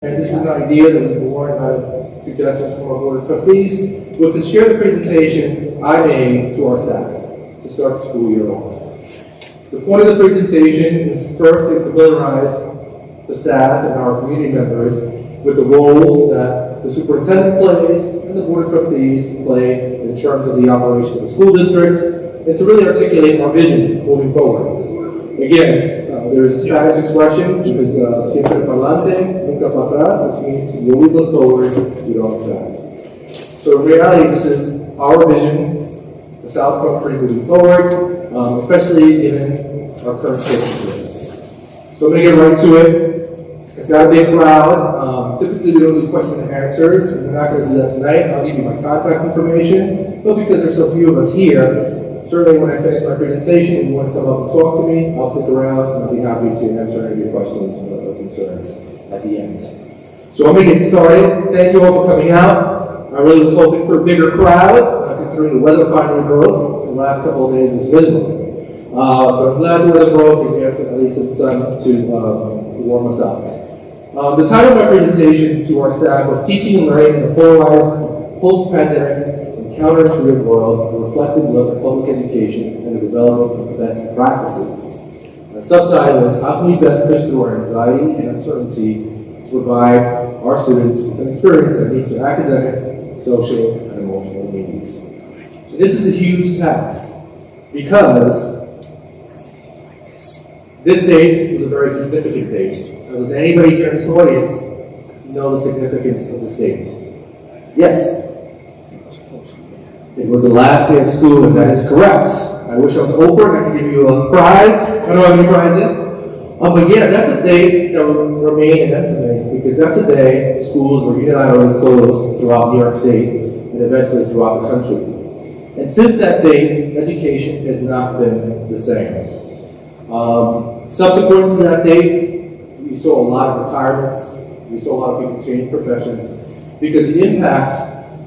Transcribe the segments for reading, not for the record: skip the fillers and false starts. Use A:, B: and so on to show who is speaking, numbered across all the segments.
A: And this was an idea that was born out of suggestions from our Board of Trustees, was to share the presentation I made to our staff to start the school year off. The point of the presentation is first to familiarize the staff and our community members with the roles that the superintendent plays and the Board of Trustees play in terms of the operation of the school district, and to really articulate our vision moving forward. Again, there is a Spanish expression, which is siempre pa'lante, nunca para atrás, which means you always look forward, you don't look back. So in reality, this is our vision for South Country moving forward, especially given our current circumstances. So I'm going to get right to it. It's got a big crowd. Typically we don't do question and answers, and we're not going to do that tonight. I'll give you my contact information, but because there's so few of us here, certainly when I finish my presentation, if you want to come up and talk to me, I'll stick around and I'll be happy to answer any of your questions or concerns at the end. So I'm going to get started. Thank you all for coming out. I really was hoping for a bigger crowd, considering the weather finally broke. The last couple of days was miserable. But I'm glad the weather broke and we have at least some sun to warm us up. The title of my presentation to our staff was Teaching and Learning in a Polarized Post-Pandemic Counterintuitive World, a reflective look at public education and the development of best practices. The subtitle is How Can We Best Push Through Our Anxiety and Uncertainty to Provide Our Students with an Experience that Meets Their Academic, Social, and Emotional Needs. So this is a huge task because this date was a very significant date. Does anybody here in this audience know the significance of this date? Yes? It was the last day of school, and that is correct. I wish I was Oprah and I could give you a prize. I don't know how many prizes. But yeah, that's a day that will remain in infamy, because that's a day schools were unilaterally closed throughout New York State and eventually throughout the country. And since that date, education has not been the same. Subsequent to that date, we saw a lot of retirements. We saw a lot of people change professions because the impact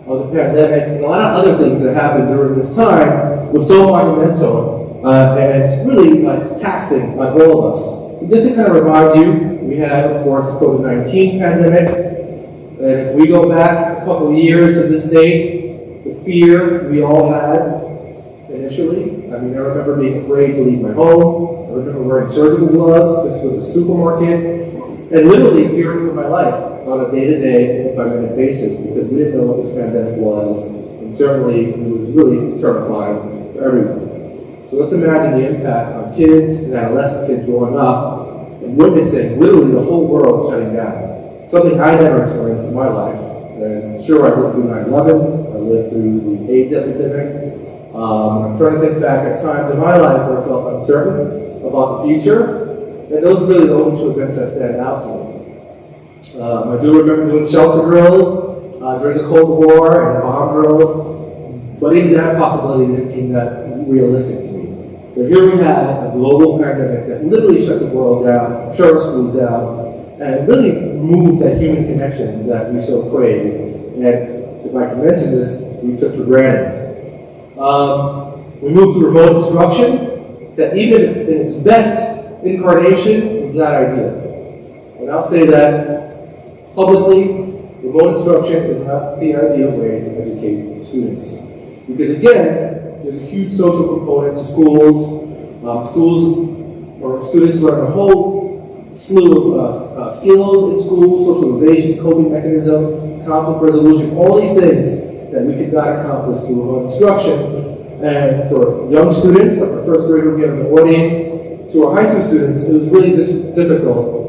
A: of the pandemic and a lot of other things that happened during this time was so monumental and it's really taxing on all of us. But just to kind of remind you, we had, of course, the COVID-19 pandemic, and if we go back a couple of years to this date, the fear we all had initially, I remember being afraid to leave my home. I remember wearing surgical gloves just go to the supermarket, and literally fearing for my life on a day-to-day, minute-by-minute basis, because we didn't know what this pandemic was, and certainly it was really terrifying for everyone. So let's imagine the impact on kids and adolescent kids growing up and witnessing literally the whole world shutting down. Something I never experienced in my life. And sure, I lived through 9/11, I lived through the AIDS epidemic. I'm trying to think back at times in my life where I felt uncertain about the future. And those are really the only two events that stand out to me. I do remember doing shelter drills during the Cold War and bomb drills, but even that possibility didn't seem that realistic to me. But here we had a global pandemic that literally shut the world down, shut our schools down, and really removed that human connection that we so crave. And if I can mention this, we took for granted. We moved to remote instruction that even in its best incarnation was not ideal. And I'll say that publicly, remote instruction is not the ideal way to educate students. Because again, there's a huge social component to schools. Students learn a whole slew of skills in school, socialization, coping mechanisms, conflict resolution, all these things that we could not accomplish through remote instruction. And for young students, like our first grader we have in the audience, to our high school students, it was really difficult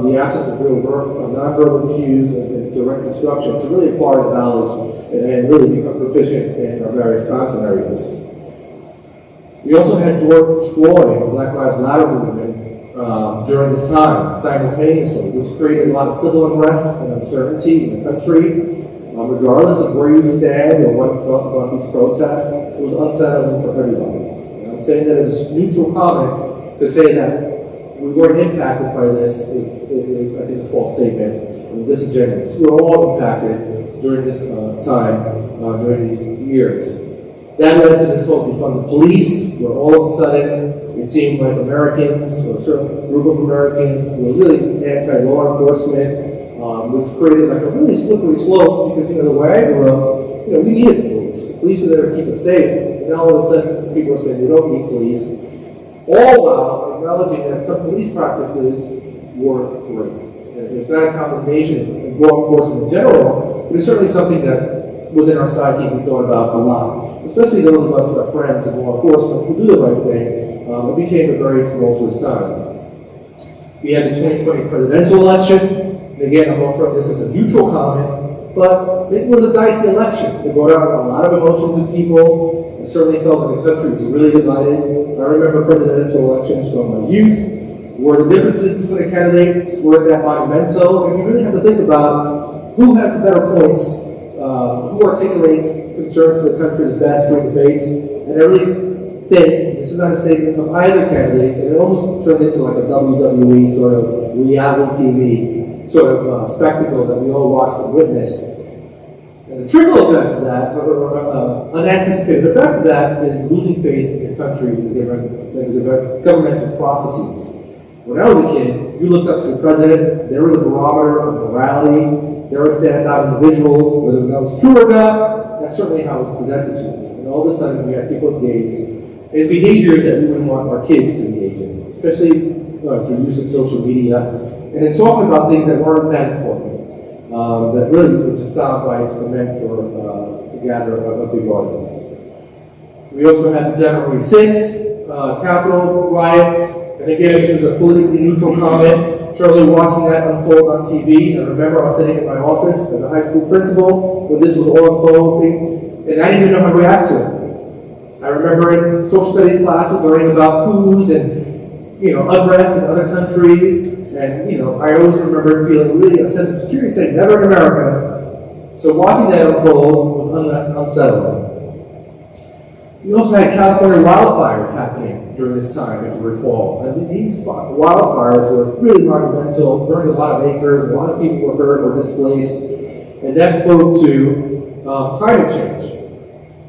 A: in the absence of real nonverbal cues and direct instruction to really acquire the knowledge and really become proficient in our various content areas. We also had George Floyd, the Black Lives Matter movement, during this time, simultaneously, which created a lot of civil unrest and uncertainty in the country. Regardless of where you stand or what you felt about these protests, it was unsettling for everybody. And I'm saying that as a neutral comment to say that we weren't impacted by this is I think, a false statement and disingenuous. We were all impacted during this time, during these years. That led to this whole defund the police, where all of a sudden it seemed like Americans, or a certain group of Americans, were really anti-law enforcement, which created like a really slippery slope because, the way I grew up, we needed the police. The police were there to keep us safe. And now all of a sudden, people are saying we don't need police, all while acknowledging that some police practices were great. And it's not a condemnation of law enforcement in general, but it's certainly something that was in our psyche we thought about a lot. Especially those of us who are friends in law enforcement who do the right thing. It became a very tumultuous time. We had the 2020 presidential election, and again, I'm offering this as a neutral comment, but it was a dicey election. It brought out a lot of emotions in people. I certainly felt that the country was really divided. I remember presidential elections from my youth, where the differences between the candidates weren't that monumental, and you really have to think about who has the better points, who articulates concerns for the country the best during debates, and I really think, this is not a statement of either candidate, and it almost turned into like a WWE sort of reality TV sort of spectacle that we all watched and witnessed. And the trickle effect of that, or unanticipated effect of that, is losing faith in your country and the governmental processes. When I was a kid, you looked up to the president, they were the barometer of morality, they were standout individuals, whether that was true or not, that's certainly how it was presented to us. And all of a sudden, we had people engaged in behaviors that we wouldn't want our kids to engage in, especially through use of social media, and in talking about things that weren't that important, that really were just sound bites and meant for to gather a big audience. We also had the January 6th Capitol riots, and again, this is a politically neutral comment. Surely watching that unfold on TV, I remember I was sitting in my office as a high school principal when this was all unfolding, and I didn't even know how to react to it. I remember in social studies classes learning about coups and unrest in other countries, and I always remember feeling really a sense of security, saying never in America. So watching that unfold was unsettling. We also had California wildfires happening during this time, if you recall. And these wildfires were really monumental, burned a lot of acres, a lot of people were hurt or displaced, and that spoke to climate change,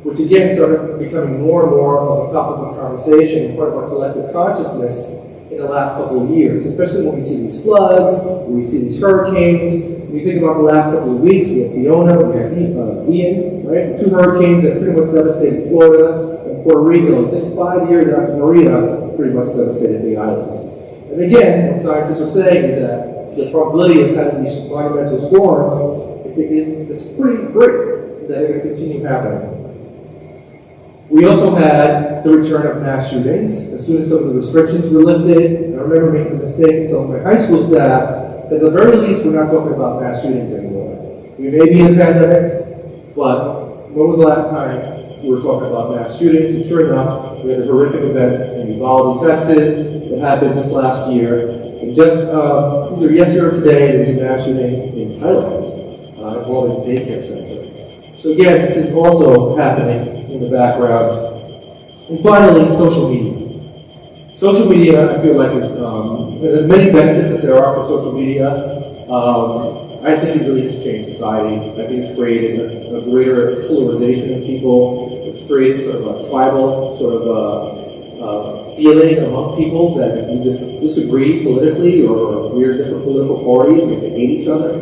A: which again started becoming more and more of a topic of conversation, part of our collective consciousness in the last couple of years, especially when we see these floods, when we see these hurricanes. When you think about the last couple of weeks, we had Fiona, we had Ian, right? The two hurricanes that pretty much devastated Florida and Puerto Rico just 5 years after Maria pretty much devastated the islands. And again, what scientists are saying is that the probability of having these monumental storms is pretty great that they're going to continue happening. We also had the return of mass shootings. As soon as some of the restrictions were lifted, I remember making the mistake and telling my high school staff that at the very least we're not talking about mass shootings anymore. We may be in a pandemic, but when was the last time we were talking about mass shootings? And sure enough, we had the horrific events in Uvalde, Texas, that happened just last year. And just either yesterday or today, there was a mass shooting in Thailand involving a daycare center. So again, this is also happening in the background. And finally, social media. Social media, I feel like, is as many benefits as there are for social media. I think it really has changed society. I think it's created a greater polarization of people. It's created sort of a tribal sort of feeling among people that if we disagree politically or we're different political parties, we have to hate each other,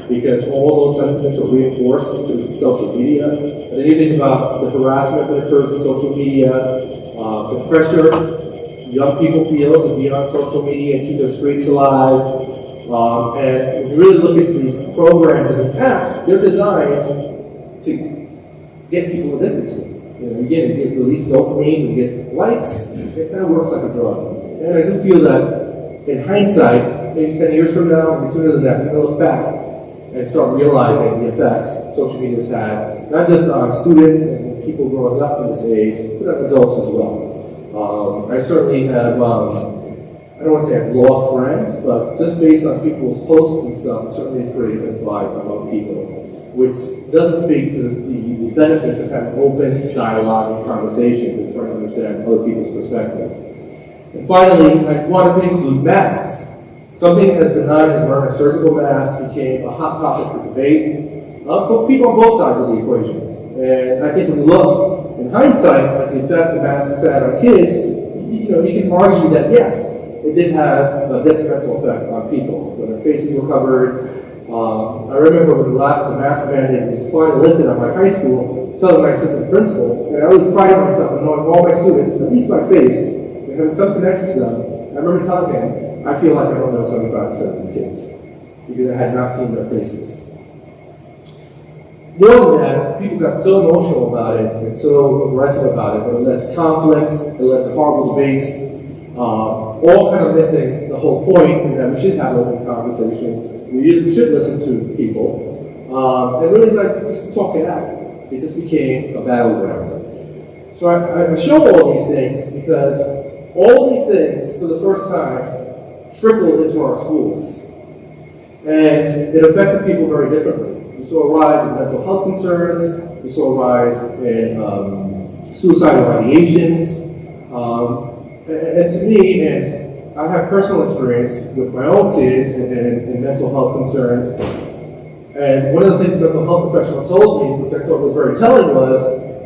A: because all those sentiments are reinforced through social media. And then you think about the harassment that occurs in social media, the pressure young people feel to be on social media and keep their streaks alive. And when you really look into these programs and these apps, they're designed to get people addicted to it. You get released dopamine, you get likes, it kind of works like a drug. And I do feel that in hindsight, maybe 10 years from now, maybe sooner than that, we're going to look back and start realizing the effects social media has had, not just on students and people growing up in this age, but on adults as well. I certainly have, I don't want to say I've lost friends, but just based on people's posts and stuff, it certainly has created a divide among people, which doesn't speak to the benefits of having open dialogue and conversations and trying to understand other people's perspective. And finally, I wanted to include masks. Something as benign as wearing a surgical mask became a hot topic for debate for people on both sides of the equation. And I think when you look in hindsight at the effect the masks had on kids, you can argue that yes, it did have a detrimental effect on people. When their faces were covered, I remember when the mask mandate was finally lifted at my high school, telling my assistant principal, and I always prided myself in knowing all my students, at least by face, and having some connection to them. I remember telling him, I feel like I don't know 75% of these kids, because I had not seen their faces. More than that, people got so emotional about it and so aggressive about it that it led to conflicts, it led to horrible debates, all kind of missing the whole point in that we should have open conversations, we should listen to people, and really like just talk it out. It just became a battleground. So I show all these things because all these things, for the first time, trickled into our schools. And it affected people very differently. We saw a rise in mental health concerns, we saw a rise in suicidal ideations, and to me, and I have personal experience with my own kids and mental health concerns, and one of the things the mental health professional told me, which I thought was very telling, was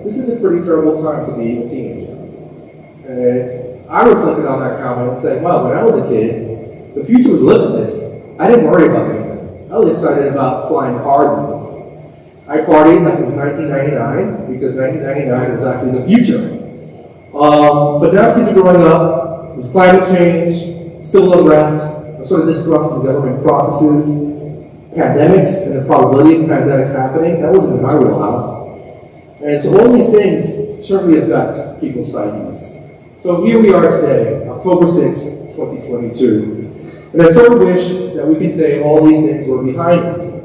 A: this is a pretty terrible time to be a teenager. And I reflected on that comment and said, wow, when I was a kid, the future was limitless. I didn't worry about anything. I was excited about flying cars and stuff. I partied like it was 1999 because 1999 was actually the future. But now kids are growing up with climate change, civil unrest, a sort of distrust in government processes, pandemics and the probability of pandemics happening. That wasn't in my wheelhouse. And so all these things certainly affect people's psyches. So here we are today, October 6, 2022. And I sort of wish that we could say all these things were behind us,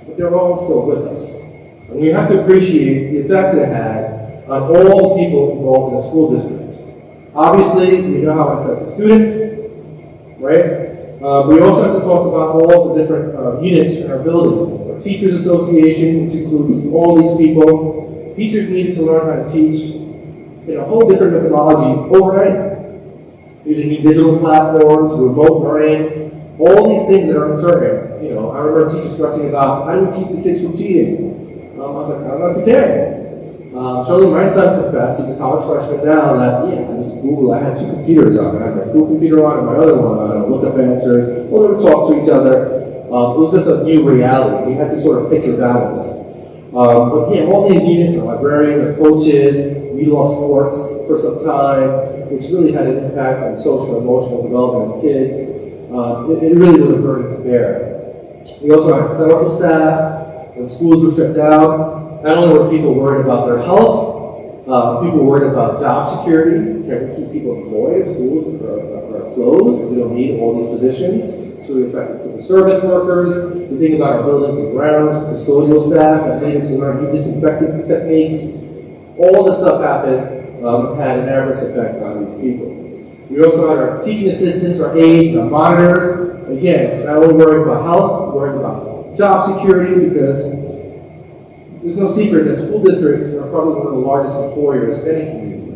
A: but they're all still with us. And we have to appreciate the effects it had on all the people involved in the school district. Obviously, we know how it affected students, right? We also have to talk about all the different units in our buildings. Our Teachers Association, which includes all these people. Teachers needed to learn how to teach in a whole different methodology overnight. Using digital platforms, remote learning, all these things that are uncertain. You know, I remember teachers stressing about, how do we keep the kids from cheating? I was like, I don't know if you can. Certainly my son confessed, he's a college freshman now, that, yeah, I just Google, I had two computers on. I had my school computer on and my other one on. I look up answers, we'll never talk to each other. It was just a new reality. You had to sort of pick your balance. But yeah, all these units, our librarians, our coaches, we lost sports for some time, which really had an impact on social and emotional development of kids. It really was a burden to bear. We also had clerical staff. When schools were shut down, not only were people worried about their health, people were worried about job security. Can we keep people employed if schools are closed and we don't need all these positions? So we affected civil service workers. We think about our buildings and grounds, custodial staff that needed to learn new disinfecting techniques. All this stuff happened, had an adverse effect on these people. We also had our teaching assistants, our aides, and our monitors. Again, not only worried about health, worried about job security, because there's no secret that school districts are probably one of the largest employers in any community.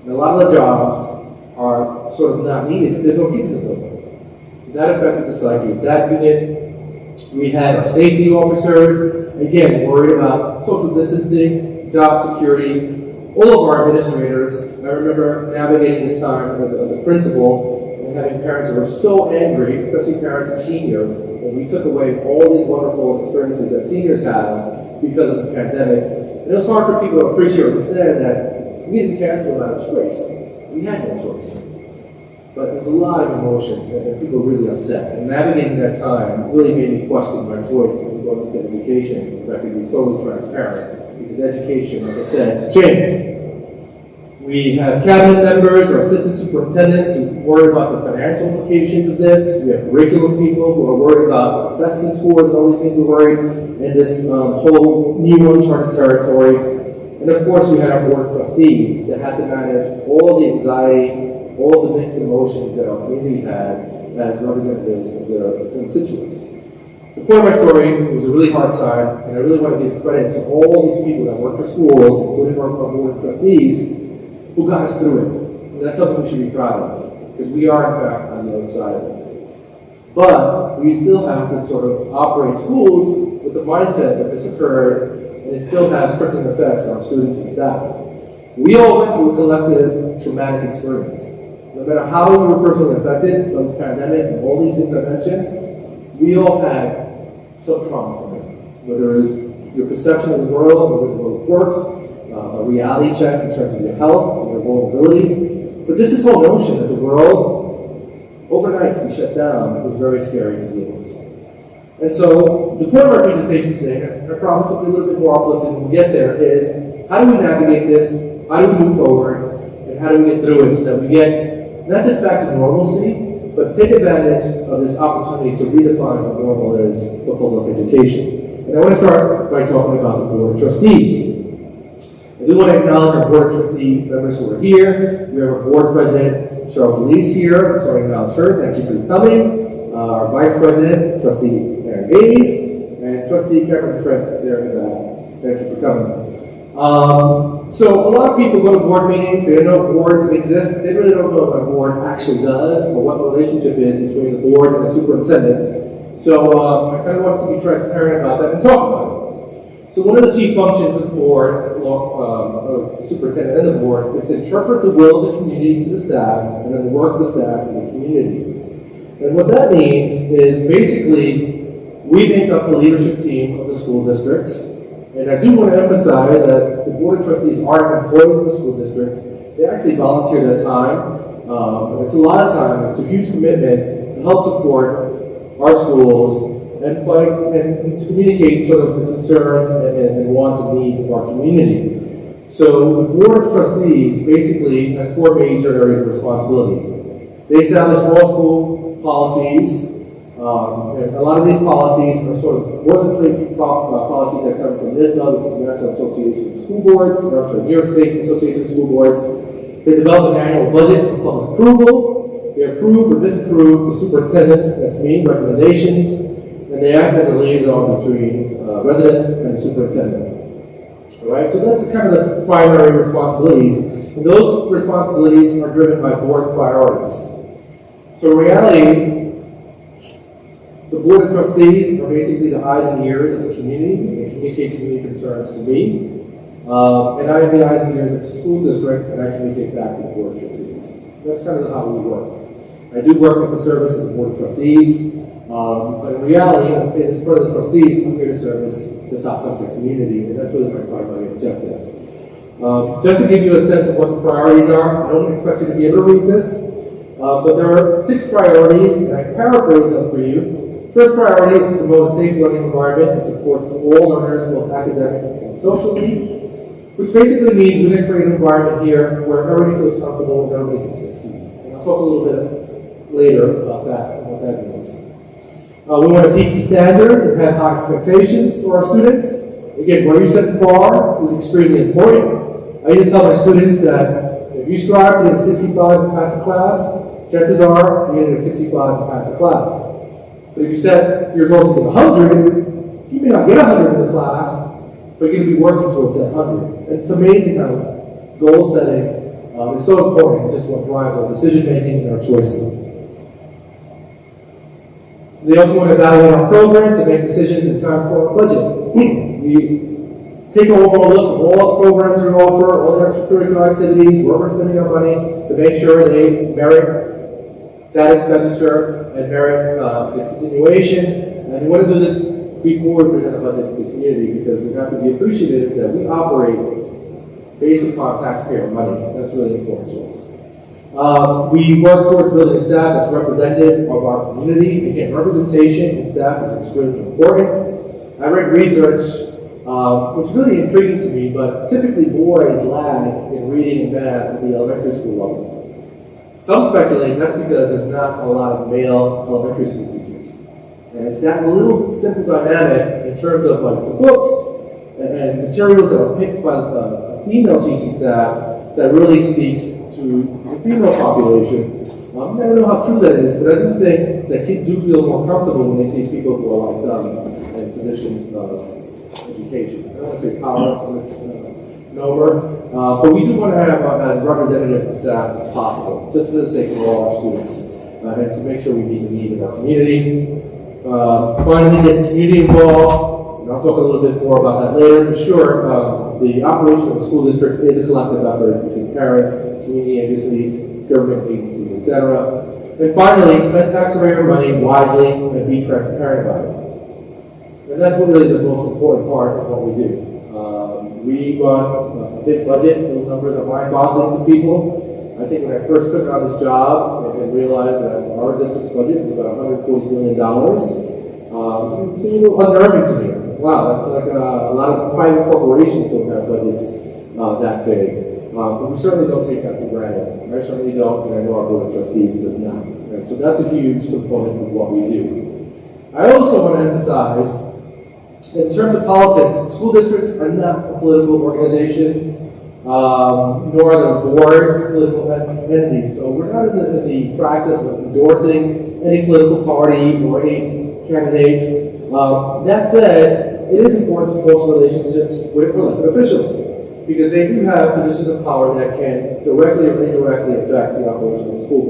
A: And a lot of the jobs are sort of not needed if there's no kids in the building. So that affected the psyche of that unit. We had our safety officers, again, worried about social distancing, job security. All of our administrators, I remember navigating this time as a principal and having parents that were so angry, especially parents of seniors, when we took away all these wonderful experiences that seniors have because of the pandemic. And it was hard for people to appreciate or understand that we didn't cancel them out of choice. We had no choice. But there was a lot of emotions and people were really upset. And navigating that time really made me question my choice in going into education, if I could be totally transparent. Because education, like I said, changed. We have cabinet members or assistant superintendents who worry about the financial implications of this. We have curriculum people who are worried about assessment scores and all these things we're worried in this whole new uncharted territory. And of course, we had our board of trustees that had to manage all the anxiety, all the mixed emotions that our community had as representatives of their constituents. The point of my story, it was a really hard time, and I really want to give credit to all these people that work for schools, including our board of trustees, who got us through it. And that's something we should be proud of, because we are, in fact, on the other side of it. But we still have to sort of operate schools with the mindset that this occurred, and it still has trickling effects on students and staff. We all went through a collective traumatic experience. No matter how we were personally affected by this pandemic and all these things I mentioned, we all had some trauma from it. Whether it's your perception of the world, whether the world works, a reality check in terms of your health and your vulnerability. But just this whole notion that the world, overnight, to be shut down was very scary to deal with. And so the point of our presentation today, and I promise it'll be a little bit more uplifting when we get there, is how do we navigate this, how do we move forward, and how do we get through it so that we get not just back to normalcy, but take advantage of this opportunity to redefine what normal is for public education. And I want to start by talking about the Board of Trustees. I do want to acknowledge our Board of Trustee members who are here. We have our Board President, Cheryl Felice here, so I acknowledge her. Thank you for coming. Our Vice President, Trustee Aaron Hayes, and Trustee Kevin Trent there in the back. Thank you for coming. So a lot of people go to board meetings, they know boards exist, but they really don't know what a board actually does or what the relationship is between the board and the superintendent. So I kind of wanted to be transparent about that and talk about it. So one of the chief functions of the board, of the superintendent and the board, is to interpret the will of the community to the staff and then work the staff in the community. And what that means is basically we make up the leadership team of the school districts. And I do want to emphasize that the Board of Trustees aren't employees of the school district. They actually volunteer their time. It's a lot of time. It's a huge commitment to help support our schools and to communicate sort of the concerns and wants and needs of our community. So the Board of Trustees basically has four major areas of responsibility. They establish all school policies. And a lot of these policies are sort of boilerplate policies that come from NISBA, which is the National Association of School Boards, or New York State Association of School Boards. They develop an annual budget for public approval. They approve or disapprove the superintendent's, that's me, recommendations, and they act as a liaison between residents and the superintendent. All right, so that's kind of the primary responsibilities. And those responsibilities are driven by board priorities. So in reality, the Board of Trustees are basically the eyes and ears of the community. They communicate community concerns to me. And I am the eyes and ears of the school district, and I communicate back to the Board of Trustees. That's kind of how we work. I do work with the service of the Board of Trustees, but in reality, I'm saying this for the trustees, I'm here to service the South Country community, and that's really my primary objective. Just to give you a sense of what the priorities are, I don't expect you to be able to read this, but there are 6 priorities, and I paraphrase them for you. First priority is to promote a safe learning environment that supports all learners, both academically and socially, which basically means we're going to create an environment here where everybody feels comfortable and everybody can succeed. And I'll talk a little bit later about that and what that means. We want to teach the standards and have high expectations for our students. Again, where you set the bar is extremely important. I used to tell my students that if you strive to get a 65 and pass a class, chances are you're going to get a 65 and pass a class. But if you set your goal to get 100, you may not get 100 in the class, but you're going to be working towards that 100. And it's amazing how goal setting is so important, just what drives our decision making and our choices. They also want to evaluate our programs and make decisions in time for our budget. We take an overall look at all the programs we offer, all the extracurricular activities, where we're spending our money, to make sure they merit that expenditure and merit the continuation. And we want to do this before we present a budget to the community because we have to be appreciative that we operate based upon taxpayer money. That's really important to us. We work towards building a staff that's representative of our community. Again, representation in staff is extremely important. I read research, which is really intriguing to me, but typically boys lag in reading and math at the elementary school level. Some speculate that's because there's not a lot of male elementary school teachers. And it's that little simple dynamic in terms of like the books and materials that are picked by the female teaching staff that really speaks to the female population. I don't know how true that is, but I do think that kids do feel more comfortable when they see people who are like them in positions of education. I don't want to say power to this number, but we do want to have as representative a staff as possible, just for the sake of all our students, and to make sure we meet the needs of our community. Finally, get the community involved, and I'll talk a little bit more about that later. For sure, the operation of the school district is a collective effort between parents, community agencies, government agencies, etc. And finally, spend taxpayer money wisely and be transparent about it. And that's really the most important part of what we do. We run a big budget. Those numbers are mind-boggling to people. I think when I first took on this job and realized that our district's budget was about $140 million, it seemed a little unnerving to me. I was like, wow, that's like a lot of private corporations don't have budgets that big. But we certainly don't take that for granted. I certainly don't, and I know our board of trustees does not. And so that's a huge component of what we do. I also want to emphasize that in terms of politics, school districts are not a political organization, nor are the boards political entities. So we're not in the practice of endorsing any political party or any candidates. That said, it is important to foster relationships with elected officials because they do have positions of power that can directly or indirectly affect the operation of the school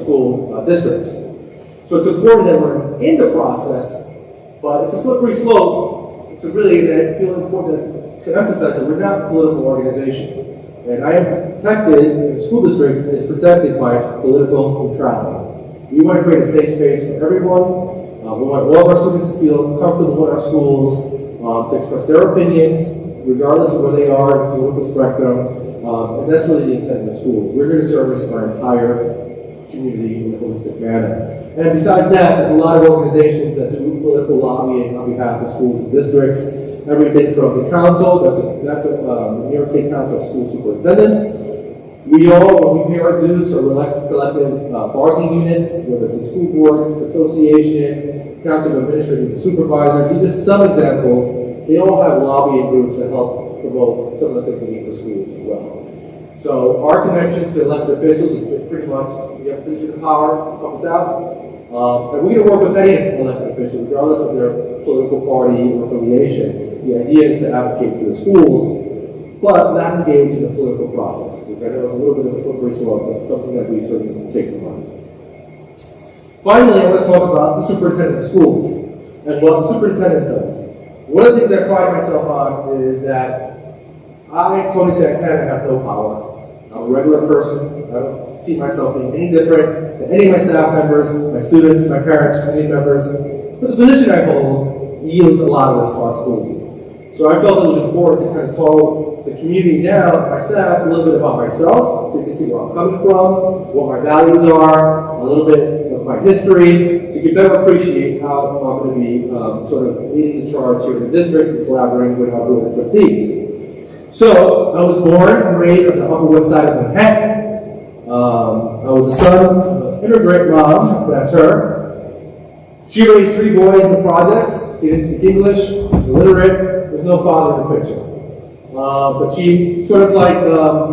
A: school districts. So it's important that we're in the process, but it's a slippery slope. It's really important to emphasize that we're not a political organization. And I am protected, the school district is protected by its political neutrality. We want to create a safe space for everyone. We want all of our students to feel comfortable in our schools, to express their opinions, regardless of where they are in the political spectrum. And that's really the intent of the school. We're going to service our entire community in a holistic manner. And besides that, there's a lot of organizations that do political lobbying on behalf of schools and districts. Everything from the council, that's the New York State Council of School Superintendents. We all, when we pay our dues, are collective bargaining units, whether it's the school boards, association, council of administrators and supervisors. These are just some examples. They all have lobbying groups that help promote some of the things we need for schools as well. So our connection to elected officials is pretty much, we have position of power, help us out. And we're going to work with any elected official, regardless of their political party or affiliation. The idea is to advocate for the schools, but not engage in the political process, which I know is a little bit of a slippery slope, but something that we certainly take to mind. Finally, I want to talk about the superintendent of schools and what the superintendent does. One of the things I pride myself on is that Tony Santana, have no power. I'm a regular person. I don't see myself being any different than any of my staff members, my students, my parents, community members. But the position I hold yields a lot of responsibility. So I felt it was important to kind of tell the community now, my staff, a little bit about myself, so you can see where I'm coming from, what my values are, a little bit of my history, so you can better appreciate how I'm going to be sort of leading the charge here in the district and collaborating with our board of trustees. So I was born and raised on the Upper West Side of Manhattan. I was the son of an immigrant mom, that's her. She raised 3 boys in the projects. She didn't speak English, she was illiterate. There's no father in the picture. But she sort of like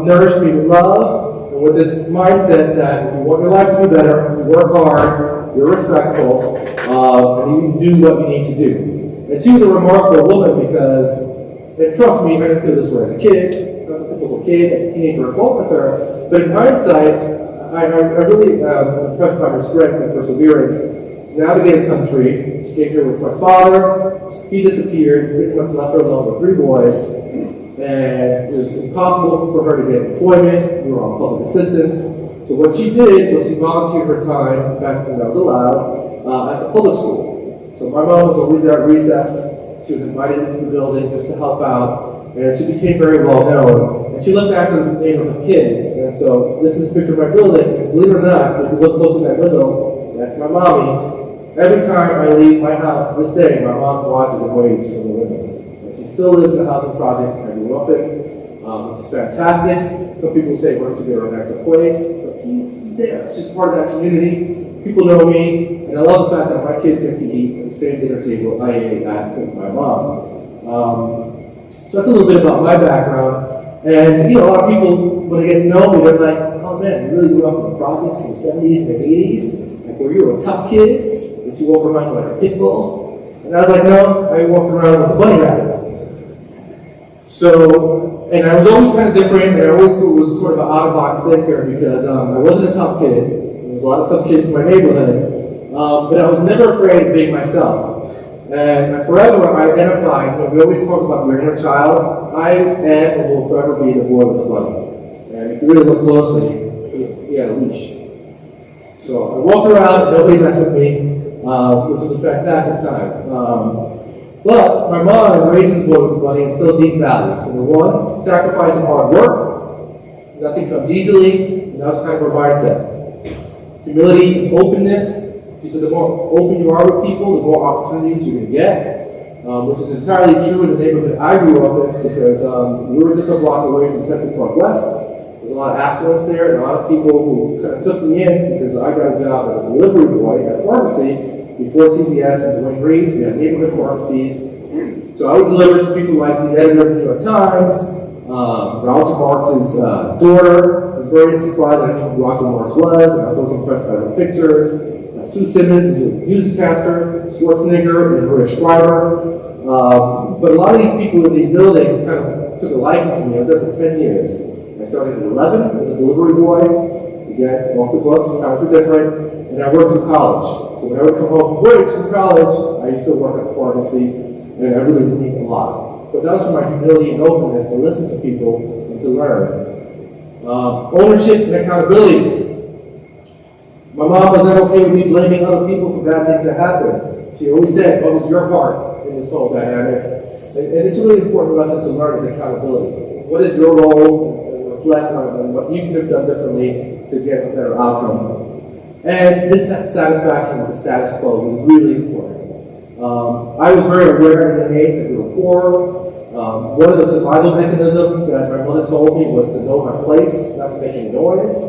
A: nourished me with love and with this mindset that if you want your life to be better, you work hard, you're respectful, and you do what you need to do. And she was a remarkable woman because, and trust me, I didn't feel this way as a kid, not a typical kid, as a teenager, I fought with her. But in hindsight, I really impressed by her strength and perseverance to navigate a country. She came here with my father. He disappeared, pretty much left her alone with 3 boys, and it was impossible for her to get employment. We were on public assistance. So what she did was she volunteered her time, back when I was allowed, at the public school. So my mom was always there at recess. She was invited into the building just to help out, and she became very well known. And she looked after the neighborhood kids. And so this is a picture of my building, and believe it or not, if you look close to that window, that's my mommy. Every time I leave my house to this day, my mom watches and waves from the window. And she still lives in the housing project I grew up in. It's fantastic. Some people say, where did you get her a nicer place? But she's there. She's part of that community. People know me. And I love the fact that my kids get to eat at the same dinner table I ate at with my mom. So that's a little bit about my background. And, you know, a lot of people, when they get to know me, they're like, oh man, you really grew up in the projects in the 70s and the 80s? Like, were you a tough kid? Did you walk around like a pit bull? And I was like, no, I walked around with a bunny rabbit. So, and I was always kind of different, and I always was sort of an out-of-box thinker because I wasn't a tough kid. There was a lot of tough kids in my neighborhood, but I was never afraid of being myself. And I forever identified, you know, we always talk about your inner child. I am and will forever be the boy with the bunny. And if you really look closely, he had a leash. So I walked around, nobody messed with me. which was a fantastic time. But my mom, raising the boy with money, instilled these values. Number one, sacrifice and hard work. Nothing comes easily, and that was kind of her mindset. Humility and openness. She said the more open you are with people, the more opportunities you can get, which is entirely true in the neighborhood I grew up in, because we were just a block away from Central Park West. There's a lot of affluence there, and a lot of people who kind of took me in because I got a job as a delivery boy at a pharmacy before CVS and Dwayne Reed's. We had neighborhood pharmacies. So I would deliver to people like the editor of the New York Times, Roger Marx's daughter. I was very surprised that I knew who Roger Marx was, and I was also impressed by her pictures. Sue Simmons, who's a newscaster, Schwarzenegger, and Maria Schreiber. But a lot of these people in these buildings kind of took a liking to me. I was there for 10 years. I started at 11 as a delivery boy. Again, off the books, times were different. And I worked through college. So when I would come home from breaks from college, I used to work at the pharmacy, and I really didn't eat a lot. But that was for my humility and openness to listen to people and to learn. Ownership and accountability. My mom was not okay with me blaming other people for bad things that happened. She always said, what was your part in this whole dynamic? And it's a really important lesson to learn is accountability. What is your role? And reflect on what you could have done differently to get a better outcome. And dissatisfaction with the status quo was really important. I was very aware at a young age that we were poor. One of the survival mechanisms that my mother told me was to know my place, not to make any noise.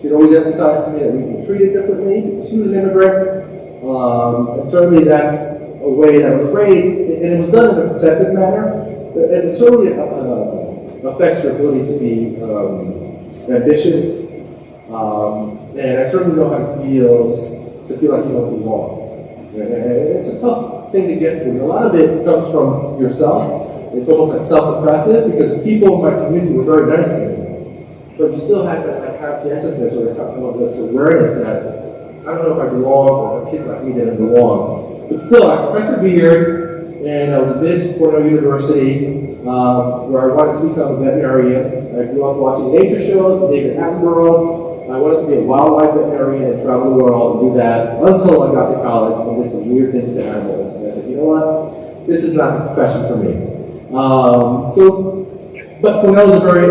A: She'd always emphasize to me that we'd be treated differently because she was an immigrant. And certainly that's a way that I was raised, and it was done in a protective manner. But it certainly affects your ability to be ambitious. And I certainly know how it feels to feel like you don't belong. And it's a tough thing to get through. And a lot of it comes from yourself. It's almost like self-oppressive because the people in my community were very nice to me. But you still have that conscientiousness or this awareness that I don't know if I belong or kids like me didn't belong. But still, I persevered, and I was admitted to Cornell University, where I wanted to become a veterinarian. I grew up watching nature shows, David Attenborough. I wanted to be a wildlife veterinarian and travel the world and do that until I got to college and did some weird things to animals. And I said, you know what? This is not the profession for me. But Cornell was a very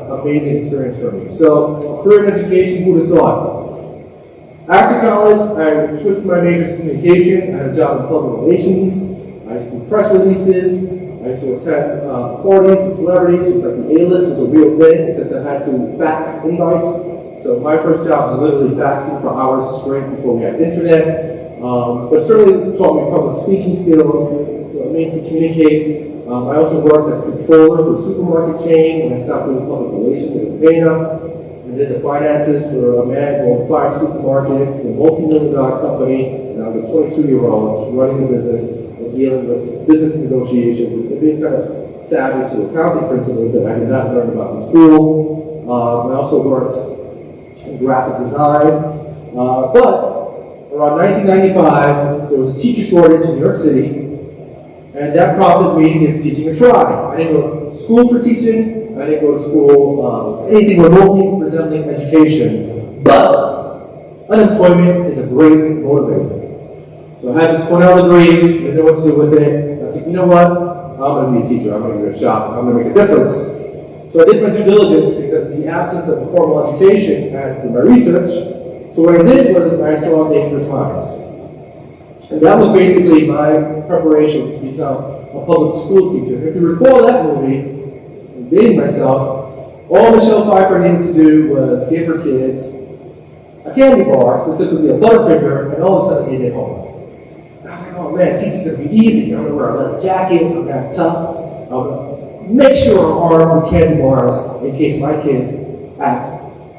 A: amazing experience for me. So, career in education, who would have thought? After college, I switched my major to communication. I had a job in public relations. I used to do press releases. I used to attend parties with celebrities. It was like the A-list was a real thing, except I had to fax invites. So my first job was literally faxing for hours straight before we had internet. But certainly taught me public speaking skills. It means to communicate. I also worked as a controller for a supermarket chain when I stopped doing public relations at Urbana. I did the finances for a man who owned 5 supermarkets, a multi-million-dollar company, and I was a 22-year-old running the business and dealing with business negotiations and being kind of savvy to accounting principles that I did not learn about in school. I also worked in graphic design. But around 1995, there was a teacher shortage in New York City. And that prompted me to give teaching a try. I didn't go to school for teaching. I didn't go to school anything remotely resembling education. But unemployment is a great motivator. So I had this Cornell degree, didn't know what to do with it. I said, you know what? I'm going to be a teacher. I'm going to give it a shot. I'm going to make a difference. So I did my due diligence because in the absence of a formal education, I had to do my research. So what I did was I saw Dangerous Minds. And that was basically my preparation to become a public school teacher. If you recall that movie, I'm dating myself, all Michelle Pfeiffer needed to do was give her kids a candy bar, specifically a Butterfinger, and all of a sudden they did homework. And I was like, oh man, teaching's going to be easy. I'm going to wear a leather jacket, I'm going to have tough, I'm going to make sure I'm armed with candy bars in case my kids act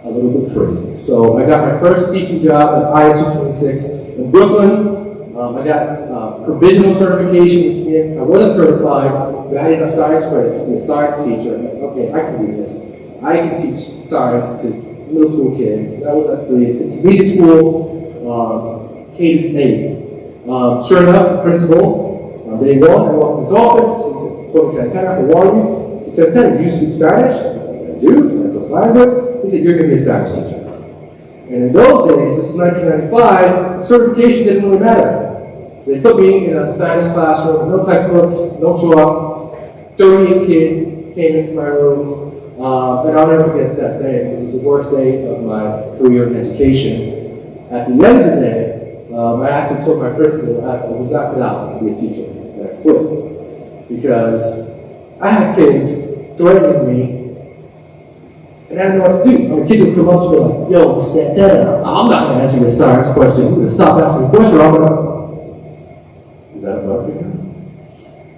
A: a little bit crazy. So I got my first teaching job at IS 226 in Brooklyn. I got provisional certification, which meant I wasn't certified, but I had enough science credits to be a science teacher. Okay, I can do this. I can teach science to middle school kids. That was actually intermediate school, K-8. Sure enough, the principal, day one, I walked in his office. He said, Tony Santana, how are you? He said, Santana, do you speak Spanish? I do, it's my first language. He said, you're going to be a Spanish teacher. And in those days, this is 1995, certification didn't really matter. So they put me in a Spanish classroom, no textbooks, no chalk, 38 kids came into my room, and I'll never forget that day, because it was the worst day of my career in education. At the end of the day, I actually told my principal I was not cut out to be a teacher, and I quit. Because I had kids threatening me, and I didn't know what to do. I mean, kids would come up to me like, yo, Santana, I'm not going to answer your science question. You're going to stop asking me a question, or I'm going to... Is that a butterfinger?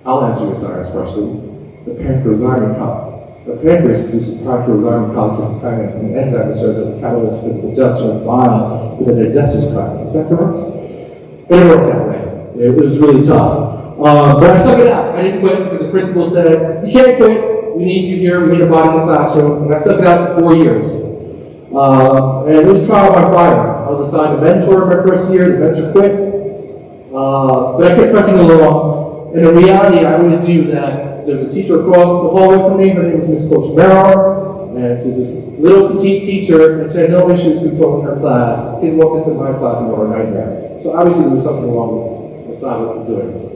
A: I'll answer your science question. The pancreas The pancreas produces pancreas causes kind of an enzyme that serves as a catalyst for the production of bile within the digestive tract. Is that correct? It didn't work that way. It was really tough. But I stuck it out. I didn't quit because the principal said, you can't quit. We need you here. We need a body in the classroom. And I stuck it out for 4 years. And it was trial by fire. I was assigned a mentor my first year. The mentor quit. But I kept pressing along. And in reality, I always knew that there was a teacher across the hallway from me. Her name was Miss Coach Merrill. And she was this little petite teacher, and she had no issues controlling her class. Kids walked into my class and were a nightmare. So obviously there was something wrong with what I was doing.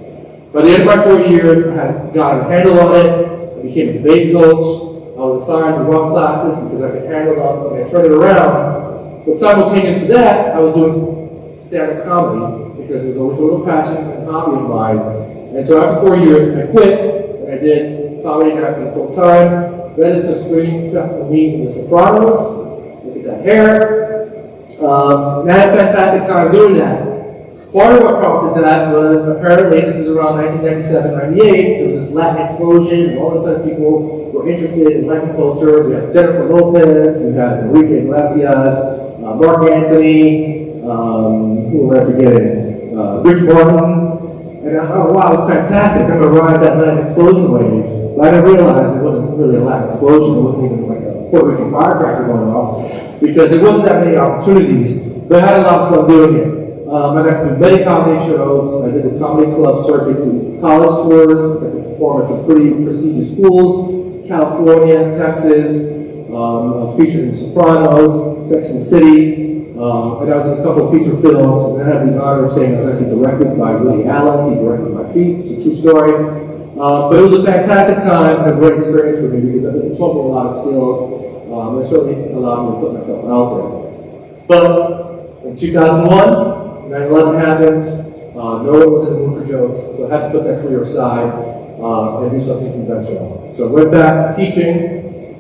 A: By the end of my 4 years, I had gotten a handle on it. I became a debate coach. I was assigned to rough classes because I could handle them and I turned it around. But simultaneous to that, I was doing stand-up comedy because there was always a little passion and hobby of mine. And so after 4 years, I quit and I did comedy acting full time. Read it to screen, checked for me in The Sopranos. Look at that hair. And I had a fantastic time doing that. Part of what prompted that was apparently, this is around 1997, 98, there was this Latin explosion, and all of a sudden people were interested in Latin culture. We had Jennifer Lopez, we had Enrique Iglesias, Mark Anthony, who am I forgetting? Rick Martin. And I was like, oh wow, it's fantastic, I'm going to ride that Latin explosion wave. But I didn't realize it wasn't really a Latin explosion, it wasn't even like a Puerto Rican firecracker going off, because there wasn't that many opportunities. But I had a lot of fun doing it. I got to do many comedy shows. I did the comedy club circuit through college tours. I could perform at some pretty prestigious schools, California, Texas. I was featured in The Sopranos, Sex and the City, and I was in a couple of feature films. And I had the honor of saying I was actually directed by Woody Allen. He directed my feet. It's a true story. But it was a fantastic time and a great experience for me because it taught me a lot of skills. It certainly allowed me to put myself out there. But in 2001, 9/11 happened, no one was in the mood for jokes, so I had to put that career aside and do something conventional. So I went back to teaching,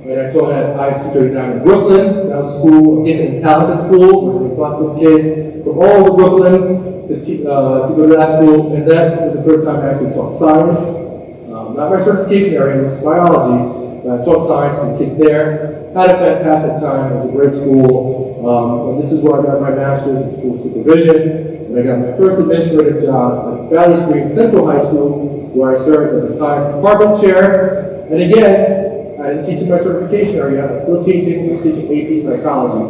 A: and I taught at I-239 in Brooklyn. That was a school, a gifted and talented school, where they busted kids from all over Brooklyn to go to that school, and that was the first time I actually taught science. Not my certification area, it was biology, but I taught science to the kids there. Had a fantastic time, it was a great school. And this is where I got my master's in school supervision, and I got my first administrative job at Valley Stream Central High School, where I served as a science department chair. And again, I didn't teach in my certification area, I'm still teaching AP psychology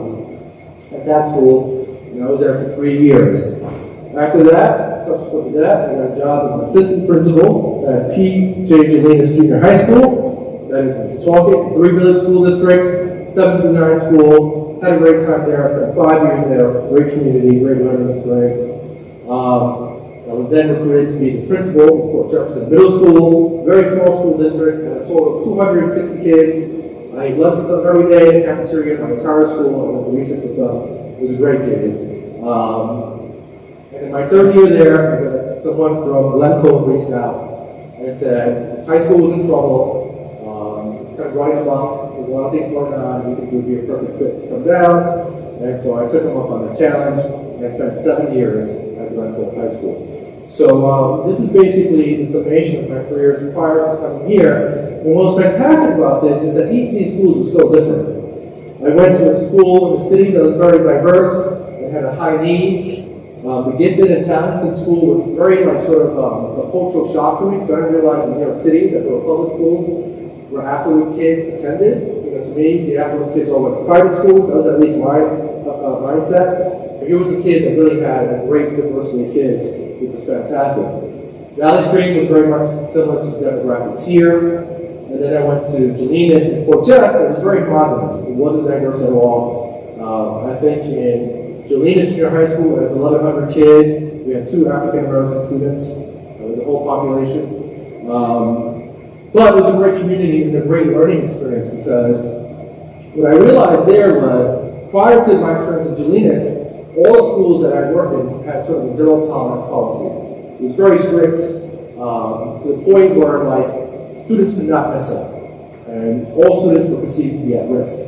A: at that school, and I was there for 3 years. After that, subsequent to that, I got a job as an assistant principal at P.J. Jelinas Junior High School, that is in Setauket, 3 Village School District, 7 through 9 school. Had a great time there. I spent 5 years there. Great community, great learning experience. I was then recruited to be the principal of Port Jefferson Middle School, very small school district, and a total of 260 kids. I ate lunch with them every day in the cafeteria at my entire school. I went to recess with them. It was a great gig. And in my 3rd year there, I got someone from Glencoe reached out and said, high school was in trouble. Kind of running amok. There's a lot of things going on. We think it would be a perfect fit to come down. And so I took him up on the challenge, and I spent 7 years at Glencoe High School. So this is basically the summation of my careers prior to coming here. And what was fantastic about this is that each of these schools was so different. I went to a school in the city that was very diverse and had a high needs. The gifted and talented school was very like sort of a cultural shock for me because I didn't realize in New York City that there were public schools where affluent kids attended. You know, to me, the affluent kids all went to private schools. That was at least my mindset. And here was a kid that really had a great diversity of kids, which was fantastic. Valley Stream was very much similar to the demographics here. And then I went to Jelinas in Port Jeff, and it was very homogenous. It wasn't diverse at all. I think in Joliet Senior High School, we had 1,100 kids. We had 2 African American students with the whole population. But it was a great community and a great learning experience because what I realized there was, prior to my experience at Joliet, all the schools that I worked in had sort of a zero tolerance policy. It was very strict to the point where like students could not mess up, and all students were perceived to be at risk.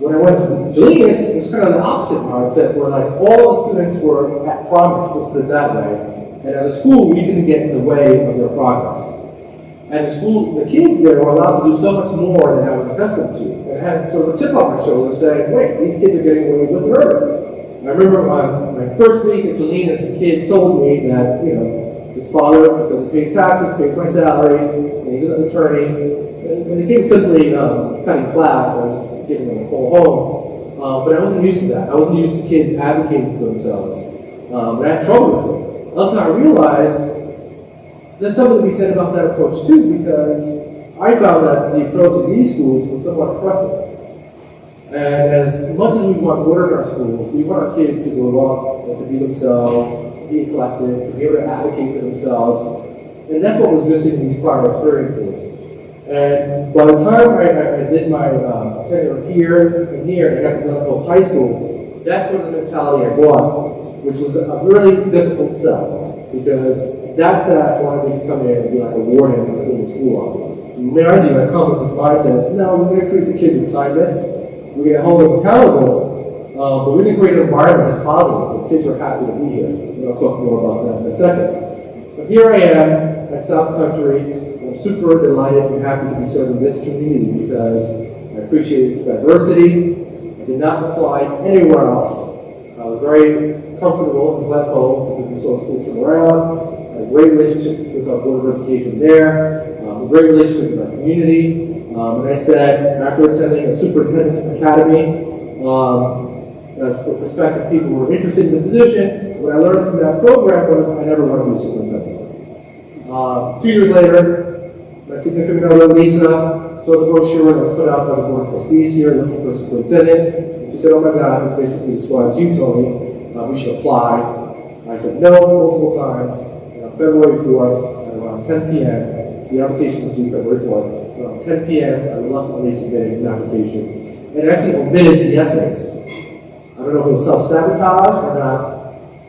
A: When I went to Joliet, it was kind of the opposite mindset, where like all the students were at promise, let's put it that way, and as a school we didn't get in the way of their progress. And the kids there were allowed to do so much more than I was accustomed to. And I had sort of a chip on my shoulder saying, wait, these kids are getting away with murder. I remember on my first week at Joliet, a kid told me that, his father, because he pays taxes, pays my salary, and he's an attorney, and he came simply cutting class. I was just giving him a call home. But I wasn't used to that. I wasn't used to kids advocating for themselves. And I had trouble with it. Until I realized there's something to be said about that approach too, because I found that the approach in these schools was somewhat oppressive. And as much as we want order in our schools, we want our kids to grow up and to be themselves, to be collective, to be able to advocate for themselves. And that's what was missing in these prior experiences. And by the time I did my tenure here and I got to Dunhill High School, that's sort of the mentality I brought, which was a really difficult sell, because that's that wanted me to come in and be like a warden and clean the school up. Mind you, I come with this mindset, no, we're going to treat the kids with kindness, we're going to hold them accountable, but we're going to create an environment that's positive. The kids are happy to be here. And I'll talk more about that in a second. But here I am at South Country. I'm super delighted and happy to be serving this community because I appreciate its diversity. I did not apply anywhere else. I was very comfortable and glad home because we saw schools from around. I had a great relationship with our Board of Education there, a great relationship with our community. And I said, after attending a Superintendent Academy, for prospective people who were interested in the position, what I learned from that program was I never want to be a superintendent. 2 years later, my significant other, Lisa, saw the brochure that was put out by the Board of Trustees here looking for a superintendent. And she said, oh my God, this basically describes you, Tony. We should apply. I said no multiple times. And on February 4th, at around 10 p.m., the application was due February 4th. Around 10 p.m., I reluctantly submitted an application. And I actually omitted the essays. I don't know if it was self-sabotage or not,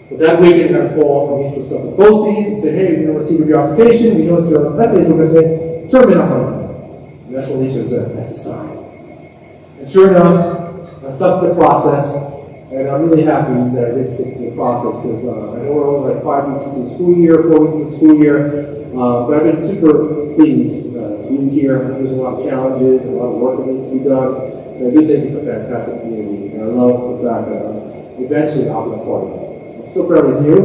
A: but that week I got a call from Eastern Suffolk BOCES and said, hey, we don't receive your application, we noticed your essays, we're going to say, turn it on. And that's when Lisa said, that's a sign. And sure enough, I stuck to the process, and I'm really happy that I did stick to the process because I know we're only like 5 weeks into the school year, 4 weeks into the school year, but I've been super pleased to be here. There's a lot of challenges, a lot of work that needs to be done. And I do think it's a fantastic community, and I love the fact that eventually I'll be a part of it. I'm still fairly new,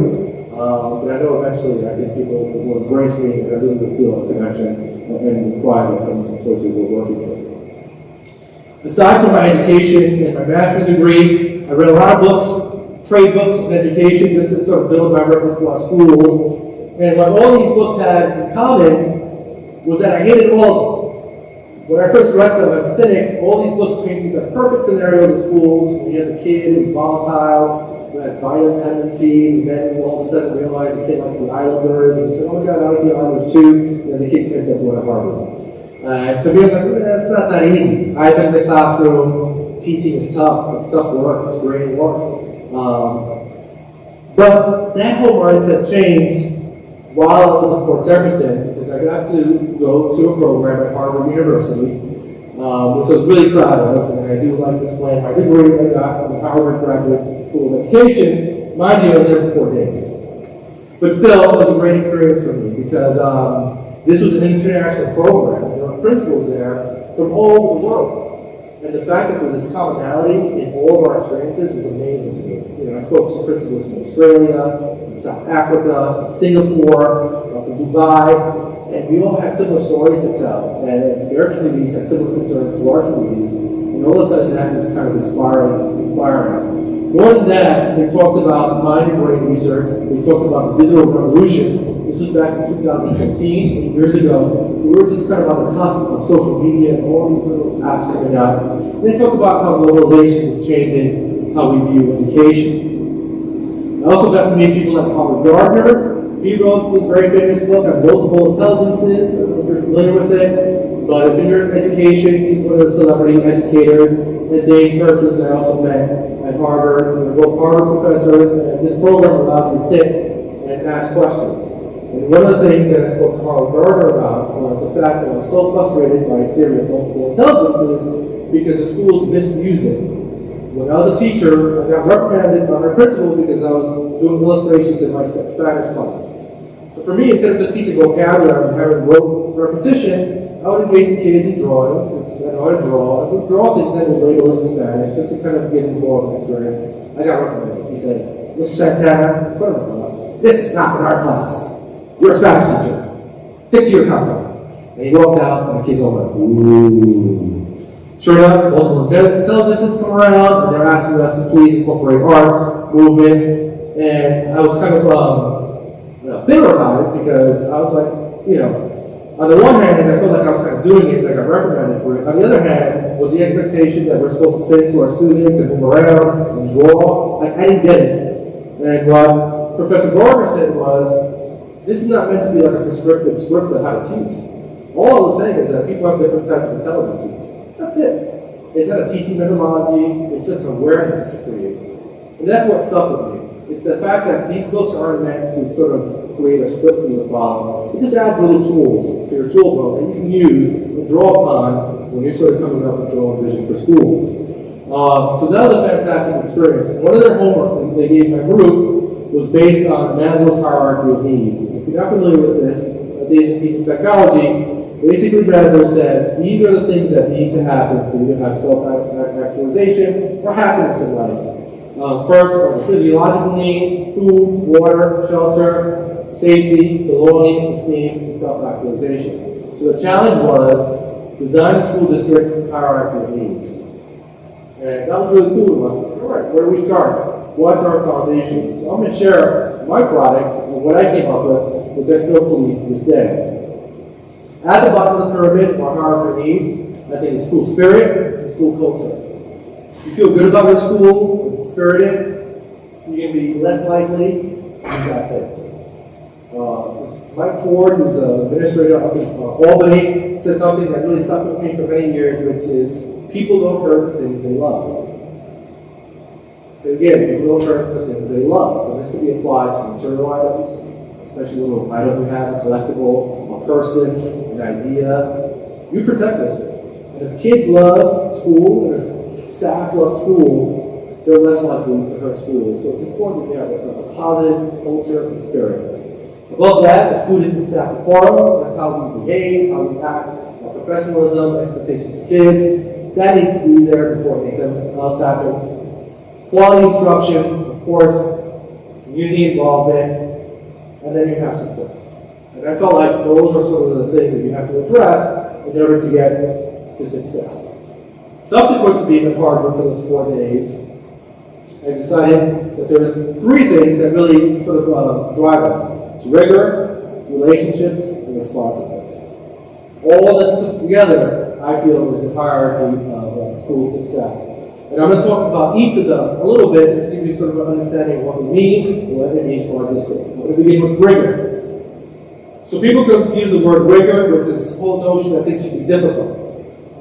A: but I know eventually I think people will embrace me, and I really will feel a connection and the pride that comes associated with working with. Aside from my education and my master's degree, I read a lot of books, trade books on education, just to sort of build my repertoire of schools. And what all these books had in common was that I hated all of them. When I first read them as a cynic, all these books paint these like perfect scenarios of schools. When you have a kid who's volatile, who has violent tendencies, and then you all of a sudden realize the kid likes the Islanders, and you say, oh my God, I like the Islanders too, and then the kid ends up going to Harvard. To me, it's like, it's not that easy. I've been in the classroom, teaching is tough, it's tough work, it's great work. But that whole mindset changed while I was at Port Jefferson, because I got to go to a program at Harvard University, which I was really proud of, and I do like to display my degree I got from the Harvard Graduate School of Education. Mind you, I was there for 4 days. But still, it was a great experience for me, because this was an international program. There were principals there from all over the world. And the fact that there was this commonality in all of our experiences was amazing to me. I spoke to principals from Australia, from South Africa, from Singapore, from Dubai, and we all had similar stories to tell. And their communities had similar concerns to our communities. And all of a sudden that was kind of inspiring. More than that, they talked about mind and brain research. They talked about the digital revolution, This was back in 2015, 8 years ago. So we were just kind of on the cusp of social media and all these little apps coming out. And they talked about how globalization was changing how we view education. I also got to meet people like Howard Gardner. He wrote this very famous book on multiple intelligences. I don't know if you're familiar with it. But if you're in education, he's one of the celebrity educators. And Dave Perkins, I also met at Harvard. They're both Harvard professors. And this program allowed me to sit and ask questions. And one of the things that I spoke to Howard Gardner about was the fact that I was so frustrated by his theory of multiple intelligences because the schools misused it. When I was a teacher, I got reprimanded by my principal because I was doing illustrations in my Spanish class. So for me, instead of just teaching vocabulary and having rote repetition, I would engage the kids in drawing, because I know how to draw. I would draw things that would label it in Spanish, just to kind of get more of an experience. I got reprimanded. He said, Mr. Santana, put him in class. This is not in our class. You're a Spanish teacher. Stick to your content. And he walked out, and the kids all went, ooh. Sure enough, multiple intelligences come around, and they're asking us to please incorporate arts, movement, and I was kind of bitter about it because I was like, you know, on the one hand, I felt like I was kind of doing it, like I reprimanded for it. On the other hand, was the expectation that we're supposed to sit to our students and move around and draw. Like, I didn't get it. And what Professor Gardner said was, this is not meant to be like a prescriptive script of how to teach. All I was saying is that people have different types of intelligences. That's it. It's not a teaching methodology, it's just an awareness that you create. And that's what stuck with me. It's the fact that these books aren't meant to sort of create a script for you to follow. It just adds little tools to your tool belt that you can use and draw upon when you're sort of coming up with your own vision for schools. So that was a fantastic experience. One of their homeworks that they gave my group was based on Maslow's hierarchy of needs. If you're not familiar with this, Days of Teaching Psychology, basically Maslow said, these are the things that need to happen for you to have self-actualization or happiness in life. First are the physiological needs: food, water, shelter, safety, belonging, esteem, and self-actualization. So the challenge was design a school district's hierarchy of needs. And that was really cool to us. I said, all right, where do we start? What's our foundation? So I'm going to share my product and what I came up with, which I still believe to this day. At the bottom of the pyramid, our hierarchy of needs, I think is school spirit and school culture. You feel good about your school, it's spirited, you're going to be less likely to do bad things. Mike Ford, who's an administrator up in Albany, said something that really stuck with me for many years, which is, people don't hurt the things they love. So again, people don't hurt the things they love. And this can be applied to material items, especially a little item we have, a collectible, a person, an idea. You protect those things. And if kids love school, and if staff love school, they're less likely to hurt school. So it's important to have a positive culture and spirit. Above that, the student and staff decorum. That's how we behave, how we act, our professionalism, expectations for kids. That needs to be there before anything else happens. Quality instruction, of course, community involvement, and then you have success. And I felt like those are sort of the things that you have to address in order to get to success. Subsequent to being a part of those 4 days, I decided that there are 3 things that really sort of drive us. It's rigor, relationships, and responsiveness. All this together, I feel, is the hierarchy of school success. And I'm going to talk about each of them a little bit, just to give you sort of an understanding of what they mean and what it means for our district. I'm going to begin with rigor. So people confuse the word rigor with this whole notion that things should be difficult.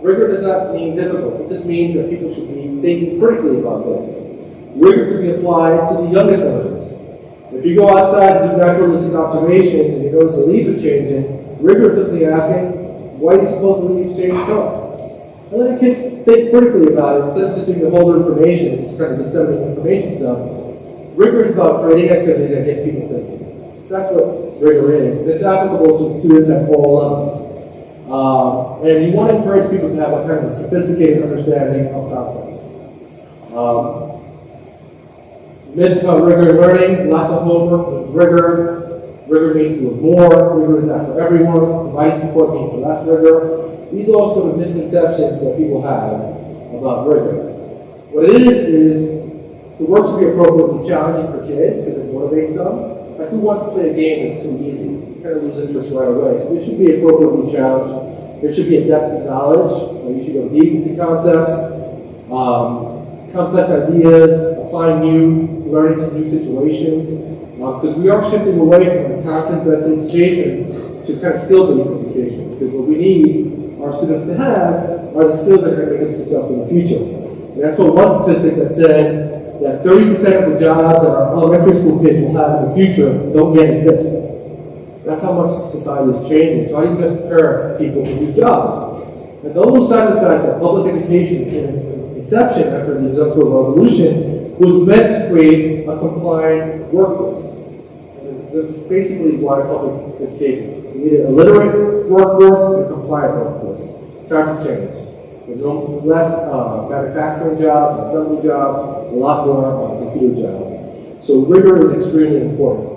A: Rigor does not mean difficult. It just means that people should be thinking critically about things. Rigor can be applied to the youngest learners. If you go outside and do naturalistic observations and you notice the leaves are changing, rigor is simply asking, why do you suppose the leaves change color? And let the kids think critically about it instead of just being the holder of information, just kind of disseminating information stuff. Rigor is about creating activities that get people thinking. That's what rigor is. And it's applicable to students at all levels. And you want to encourage people to have a kind of a sophisticated understanding of concepts. Myths about rigor in learning, lots of homework means rigor. Rigor means doing more. Rigor is not for everyone. Providing support means less rigor. These are all sort of misconceptions that people have about rigor. What it is the work should be appropriately challenging for kids because it motivates them. If I who wants to play a game that's too easy? You kind of lose interest right away. So they should be appropriately challenged. There should be a depth of knowledge. You should go deep into concepts, complex ideas, applying learning to new situations. Because we are shifting away from a content-based education to kind of skill-based education. Because what we need our students to have are the skills that are going to make them successful in the future. And I saw one statistic that said that 30% of the jobs that our elementary school kids will have in the future don't yet exist. That's how much society is changing. So how do you prepare people for these jobs? And don't lose sight of the fact that public education, in its inception after the Industrial Revolution, was meant to create a compliant workforce. And that's basically why public education. We needed a literate workforce and a compliant workforce. Times have changed. There's no less manufacturing jobs, assembly jobs, a lot more computer jobs. So rigor is extremely important.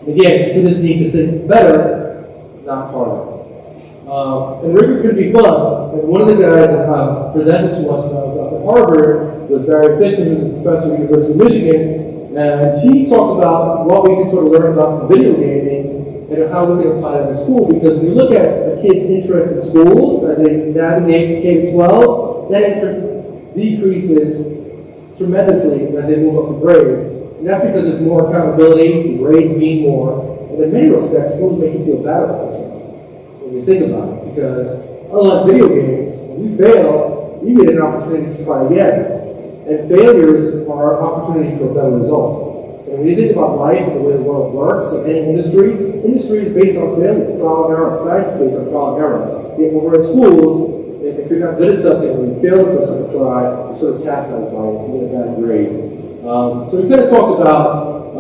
A: Again, students need to think better, not harder. And rigor can be fun. And one of the guys that presented to us when I was up at Harvard was Barry Fishman, who's a professor at the University of Michigan. And he talked about what we can sort of learn about video gaming and how we can apply that in school. Because when you look at a kid's interest in schools as they navigate K-12, that interest decreases tremendously as they move up the grades. And that's because there's more accountability, the grades mean more, and in many respects, schools make you feel better about yourself when you think about it. Because unlike video games, when we fail, we get an opportunity to try again. And failures are an opportunity for a better result. And when you think about life and the way the world works, in any industry is based on failure, trial and error. Science is based on trial and error. Yet when we're in schools, if you're not good at something, when you fail the first time to try, you're sort of chastised by it, you get a bad grade. So we kind of talked about,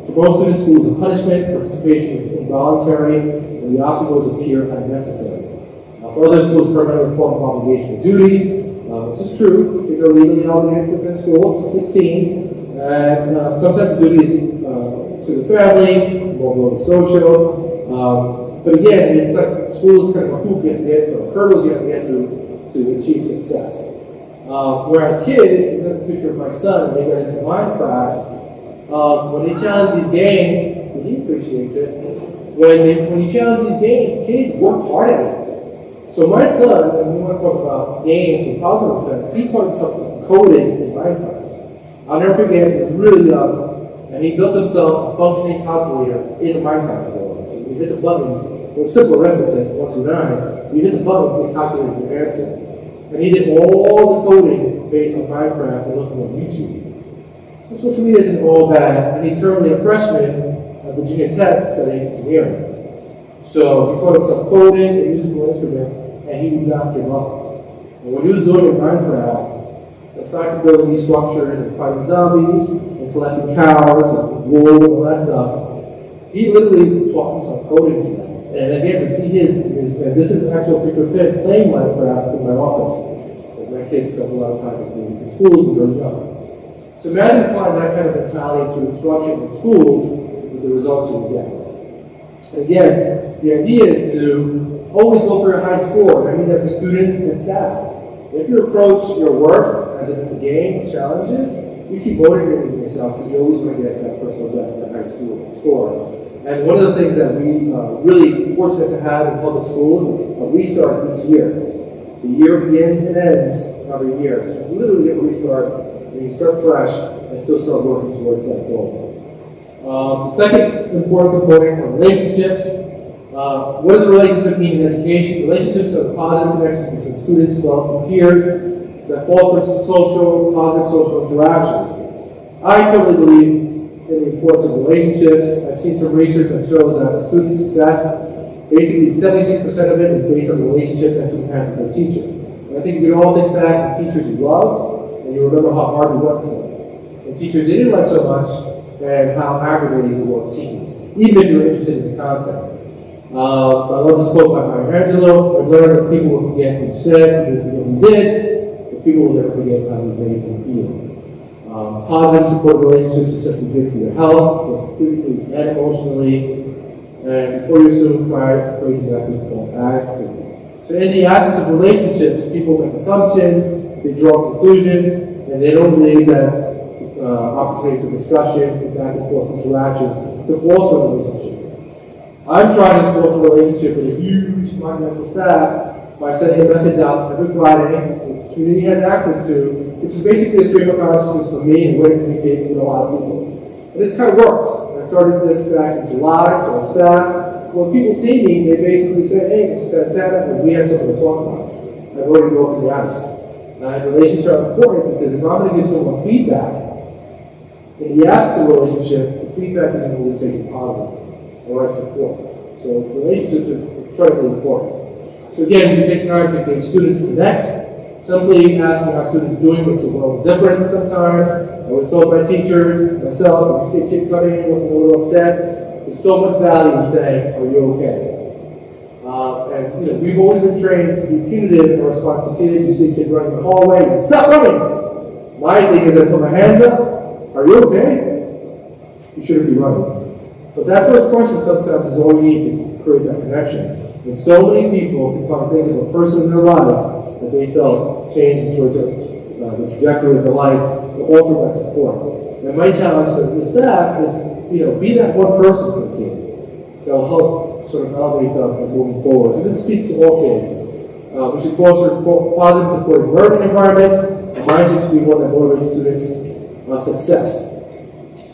A: for most student schools, of punishment, participation is involuntary, and the obstacles appear unnecessary. For other schools, permanent form of obligation of duty, which is true. Kids are legally obligated to attend school to 16, and sometimes the duty is to the family, more social. But again, it's like school is kind of a hoop you have to get, or hurdles you have to get through to achieve success. Whereas kids, there's a picture of my son, they got into Minecraft. When they challenge these games, so he appreciates it. When you challenge these games, kids work hard at it. So my son, when we want to talk about games and positive effects, he taught himself coding in Minecraft. I'll never forget, he was really young, and he built himself a functioning calculator in the Minecraft world. So you hit the buttons, it was simple arithmetic, 1 through 9. You hit the buttons to calculate your answer. And he did all the coding based on Minecraft and looking on YouTube. So social media isn't all bad, and he's currently a freshman at Virginia Tech studying engineering. So he taught himself coding and musical instruments, and he would not give up. And what he was doing in Minecraft, aside from building these structures and fighting zombies and collecting cows and wool and all that stuff, he literally taught himself coding for them. And again, to see and this is an actual picture of him playing Minecraft in my office, because my kids spend a lot of time in schools when they're young. So imagine applying that kind of mentality to instruction in schools with the results you get. And again, the idea is to always go for a high score. I mean that for students and staff. If you approach your work as if it's a game, challenges, you keep motivating yourself because you're always going to get that personal best, that high score. And one of the things that we really fortunate to have in public schools is a restart each year. The year begins and ends every year. So you literally get a restart, and you start fresh and still start working towards that goal. The second important component are relationships. What does a relationship mean in education? Relationships are positive connections between students, adults, and peers that foster positive social interactions. I totally believe in the importance of relationships. I've seen some research that shows that student success, basically 76% of it is based on the relationship that student has with their teacher. And I think we can all think back to teachers you loved, and you remember how hard you worked for them. And teachers you didn't like so much, and how aggravating the work seemed, even if you were interested in the content. I love this quote by Maya Angelou. I've learned that people will forget what you said, people will forget what you did, but people will never forget how you made them feel. Positive supportive relationships are simply good for your health, both physically and emotionally. And before you assume, try praising that people don't ask. So in the absence of relationships, people make assumptions, they draw conclusions, and they don't believe that opportunity for discussion, for back and forth interactions, to foster a relationship. I'm trying to foster a relationship with a huge monumental staff by sending a message out every Friday, which the community has access to, which is basically a stream of consciousness for me and a way to communicate with a lot of people. And it's kind of works. I started this back in July to our staff. So when people see me, they basically say, hey, Mr. Superintendent, we have something to talk about. I've already broken the ice. Relationships are important because if I'm going to give someone feedback, in the absence of a relationship, the feedback isn't always taken positive or as support. So relationships are incredibly important. So again, if you take time to get students connect, simply asking how students doing makes a world of difference sometimes. I was told by teachers, myself, if you see a kid coming in looking a little upset, there's so much value in saying, are you okay? And we've always been trained to be punitive in response to kids. You see a kid running the hallway, stop running! My thing is I put my hands up, are you okay? You shouldn't be running. But that first question sometimes is all you need to create that connection. And so many people can probably think of a person in their life that they felt changed towards the trajectory of their life, to offer that support. And my challenge to the staff is, be that one person for the kid that will help sort of elevate them and moving forward. And this speaks to all kids. We should foster positive, supportive learning environments. The mindset should be one that motivates students' success.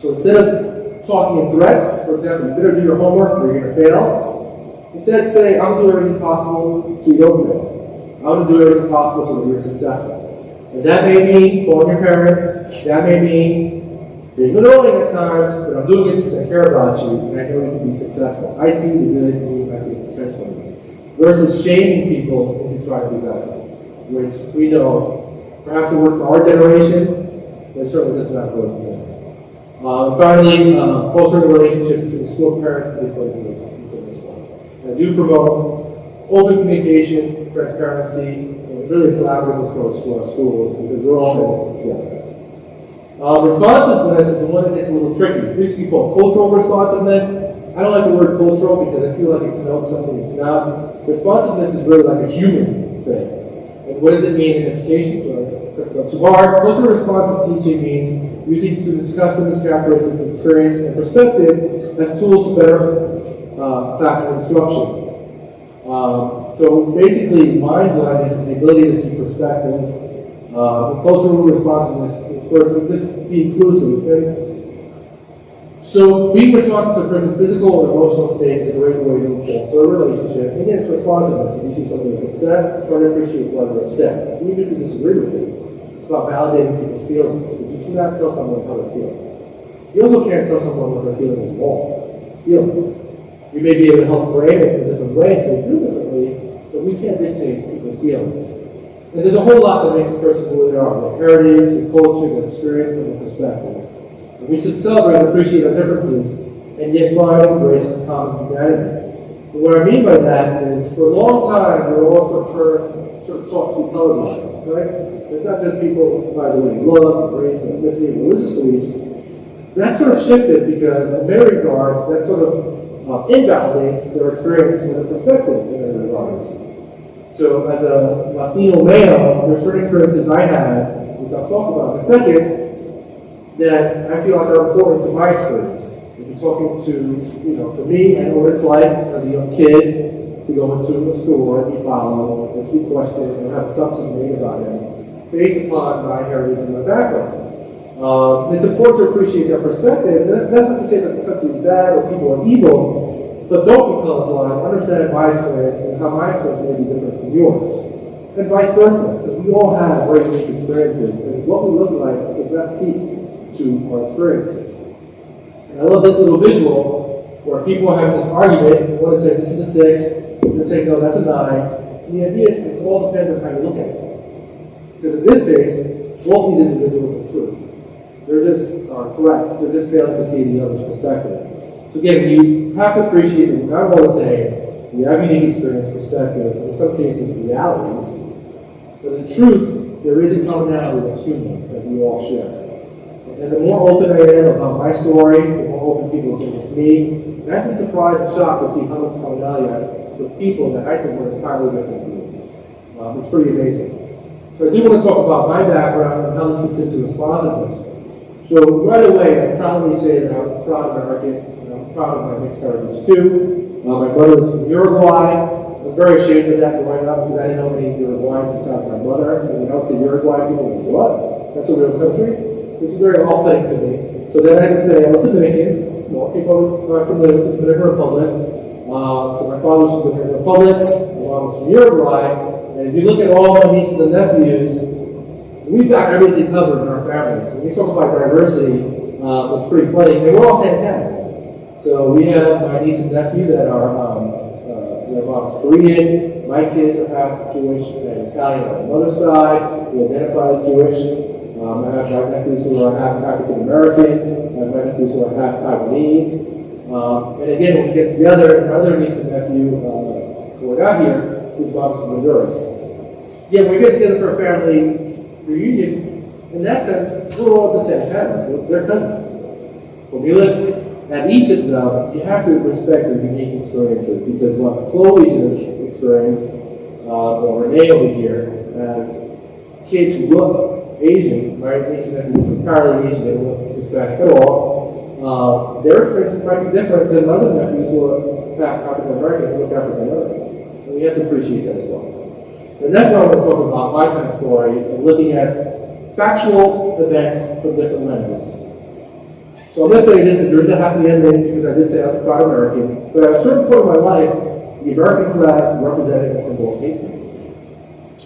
A: So instead of talking in threats, for example, you better do your homework or you're going to fail, instead say, I'm going to do everything possible so you don't fail. I'm going to do everything possible so that you're successful. And that may mean calling your parents, that may mean being annoying at times, but I'm doing it because I care about you and I know you can be successful. I see the good in you, I see the potential in you. Versus shaming people into trying to be better, which we know perhaps it worked for our generation, but it certainly does not work for them. Finally, fostering a relationship between the school parents is important as well. I do promote open communication, transparency, and really a collaborative approach to our schools because we're all in it together. Responsiveness is the one that gets a little tricky. It used to be called cultural responsiveness. I don't like the word cultural because I feel like it connotes something it's not. Responsiveness is really like a human thing. And what does it mean in education? So our cultural responsive teaching means using students' customs, characteristics, experience, and perspective as tools to better classroom instruction. So basically, mind blindness is the ability to see perspective. Cultural responsiveness is first, just be inclusive. And so being responsive to a person's physical and emotional state is a great way to foster a relationship. And again, it's responsiveness. If you see somebody that's upset, try to appreciate why they're upset. Even if you disagree with it, it's about validating people's feelings. Because you cannot tell someone how they feel. You also can't tell someone what they're feeling is wrong. It's feelings. We may be able to help frame it in different ways, we do differently, but we can't dictate people's feelings. And there's a whole lot that makes a person who they are, their heritage, their culture, their experience, and their perspective. And we should celebrate and appreciate our differences, and yet find and embrace a common humanity. And what I mean by that is, for a long time, we were all sort of taught to be colorblind, right? It's not just people by the way they look, race, ethnicity, religious beliefs. That sort of shifted because, in many regards, that sort of invalidates their experience and their perspective in many regards. So as a Latino male, there are certain experiences I had, which I'll talk about in a second, that I feel like are important to my experience. If you're talking to, for me, I know what it's like as a young kid to go into a store and be followed, and to be questioned, and have something made about it, based upon my heritage and my background. It's important to appreciate that perspective. That's not to say that the country is bad or people are evil, but don't be colorblind. Understand my experience and how my experience may be different from yours. And vice versa, because we all have very unique experiences, and what we look like does not speak to our experiences. And I love this little visual where people have this argument, one is saying this is a 6, they're saying no, that's a 9. And the idea is it all depends on how you look at it. Because in this case, both these individuals are true. They're just correct. They're just failing to see the other's perspective. So again, you have to appreciate that what I want to say, we have unique experience, perspective, and in some cases realities. But in truth, there is a commonality that's human that we all share. And the more open I am about my story, the more open people get with me. And I've been surprised and shocked to see how much commonality I have with people that I think were entirely different from me. It's pretty amazing. So I do want to talk about my background and how this fits into responsiveness. So right away, I can proudly say that I'm a proud American, and I'm proud of my mixed heritage too. My brother is from Uruguay. I was very ashamed of that growing up because I didn't know any Uruguayans besides my mother. When you know to Uruguay, people were like, what? That's a real country? Which is very off-putting to me. So then I can say I'm a Dominican. More people are familiar with the Dominican Republic. So my father was from the Dominican Republic, my mom was from Uruguay. And if you look at all my nieces and nephews, we've got everything covered in our families. When we talk about diversity, it's pretty funny. And we're all Santanas. So we have my niece and nephew that are, their mom's Korean. My kids are half Jewish and Italian on the mother's side. We identify as Jewish. I have my nephews who are half African American. I have my nephews who are half Taiwanese. And again, when we get together, my other niece and nephew who are not here, whose mom's from Honduras. Yeah, when we get together for a family reunion, in that sense, we're all the same family. They're cousins. When we look at each of them, you have to respect their unique experiences because what Chloe's experience, or Renee over here, as kids who look Asian, right? Niece and nephew look entirely Asian, they don't look Hispanic at all. Their experiences might be different than other nephews who are African American who look African American. And we have to appreciate that as well. And that's why I want to talk about my kind of story and looking at factual events from different lenses. So I'm going to say this, that there is a happy ending because I did say I was a proud American, but at a certain point in my life, the American flag represented a symbol of hate.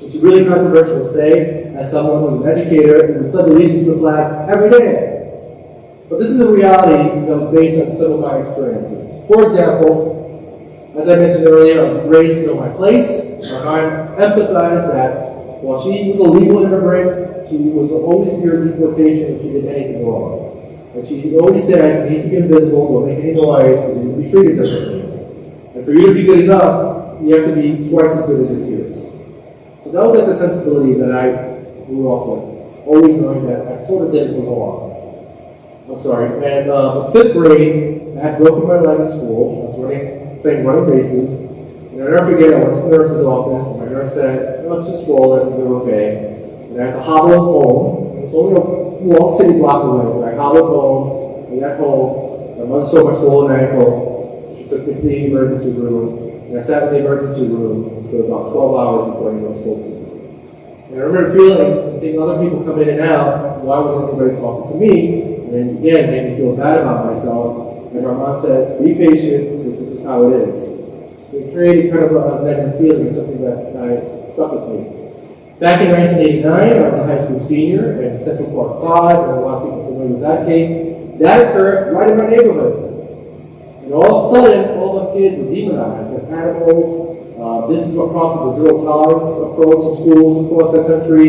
A: Which is really controversial to say as someone who's an educator and who pledges allegiance to the flag every day. But this is a reality that was based on some of my experiences. For example, as I mentioned earlier, I was raised to know my place. My mom emphasized that while she was a legal immigrant, she was always feared deportation if she did anything wrong. And she always said, you need to be invisible, don't make any noise, because you will be treated differently. And for you to be good enough, you have to be twice as good as your peers. So that was like the sensibility that I grew up with, always knowing that I sort of didn't belong. I'm sorry. And in 5th grade, I had broken my leg in school. I was playing running races. And I'll never forget, I went to the nurse's office, and my nurse said, no, it's just swollen, you're okay. And I had to hobble home. It was only a long city block away, but I hobbled home. I got home. My mother saw my swollen ankle. She took me to the emergency room. And I sat in the emergency room for about 12 hours before anyone spoke to me. And I remember feeling and seeing other people come in and out. Why wasn't anybody talking to me? And then again, it made me feel bad about myself. And my mom said, be patient, this is just how it is. So it created kind of a negative feeling, something that stuck with me. Back in 1989, I was a high school senior in Central Park 5, and a lot of people are familiar with that case. That occurred right in my neighborhood. And all of a sudden, all of us kids were demonized as animals. This is what prompted the zero tolerance approach in schools across the country.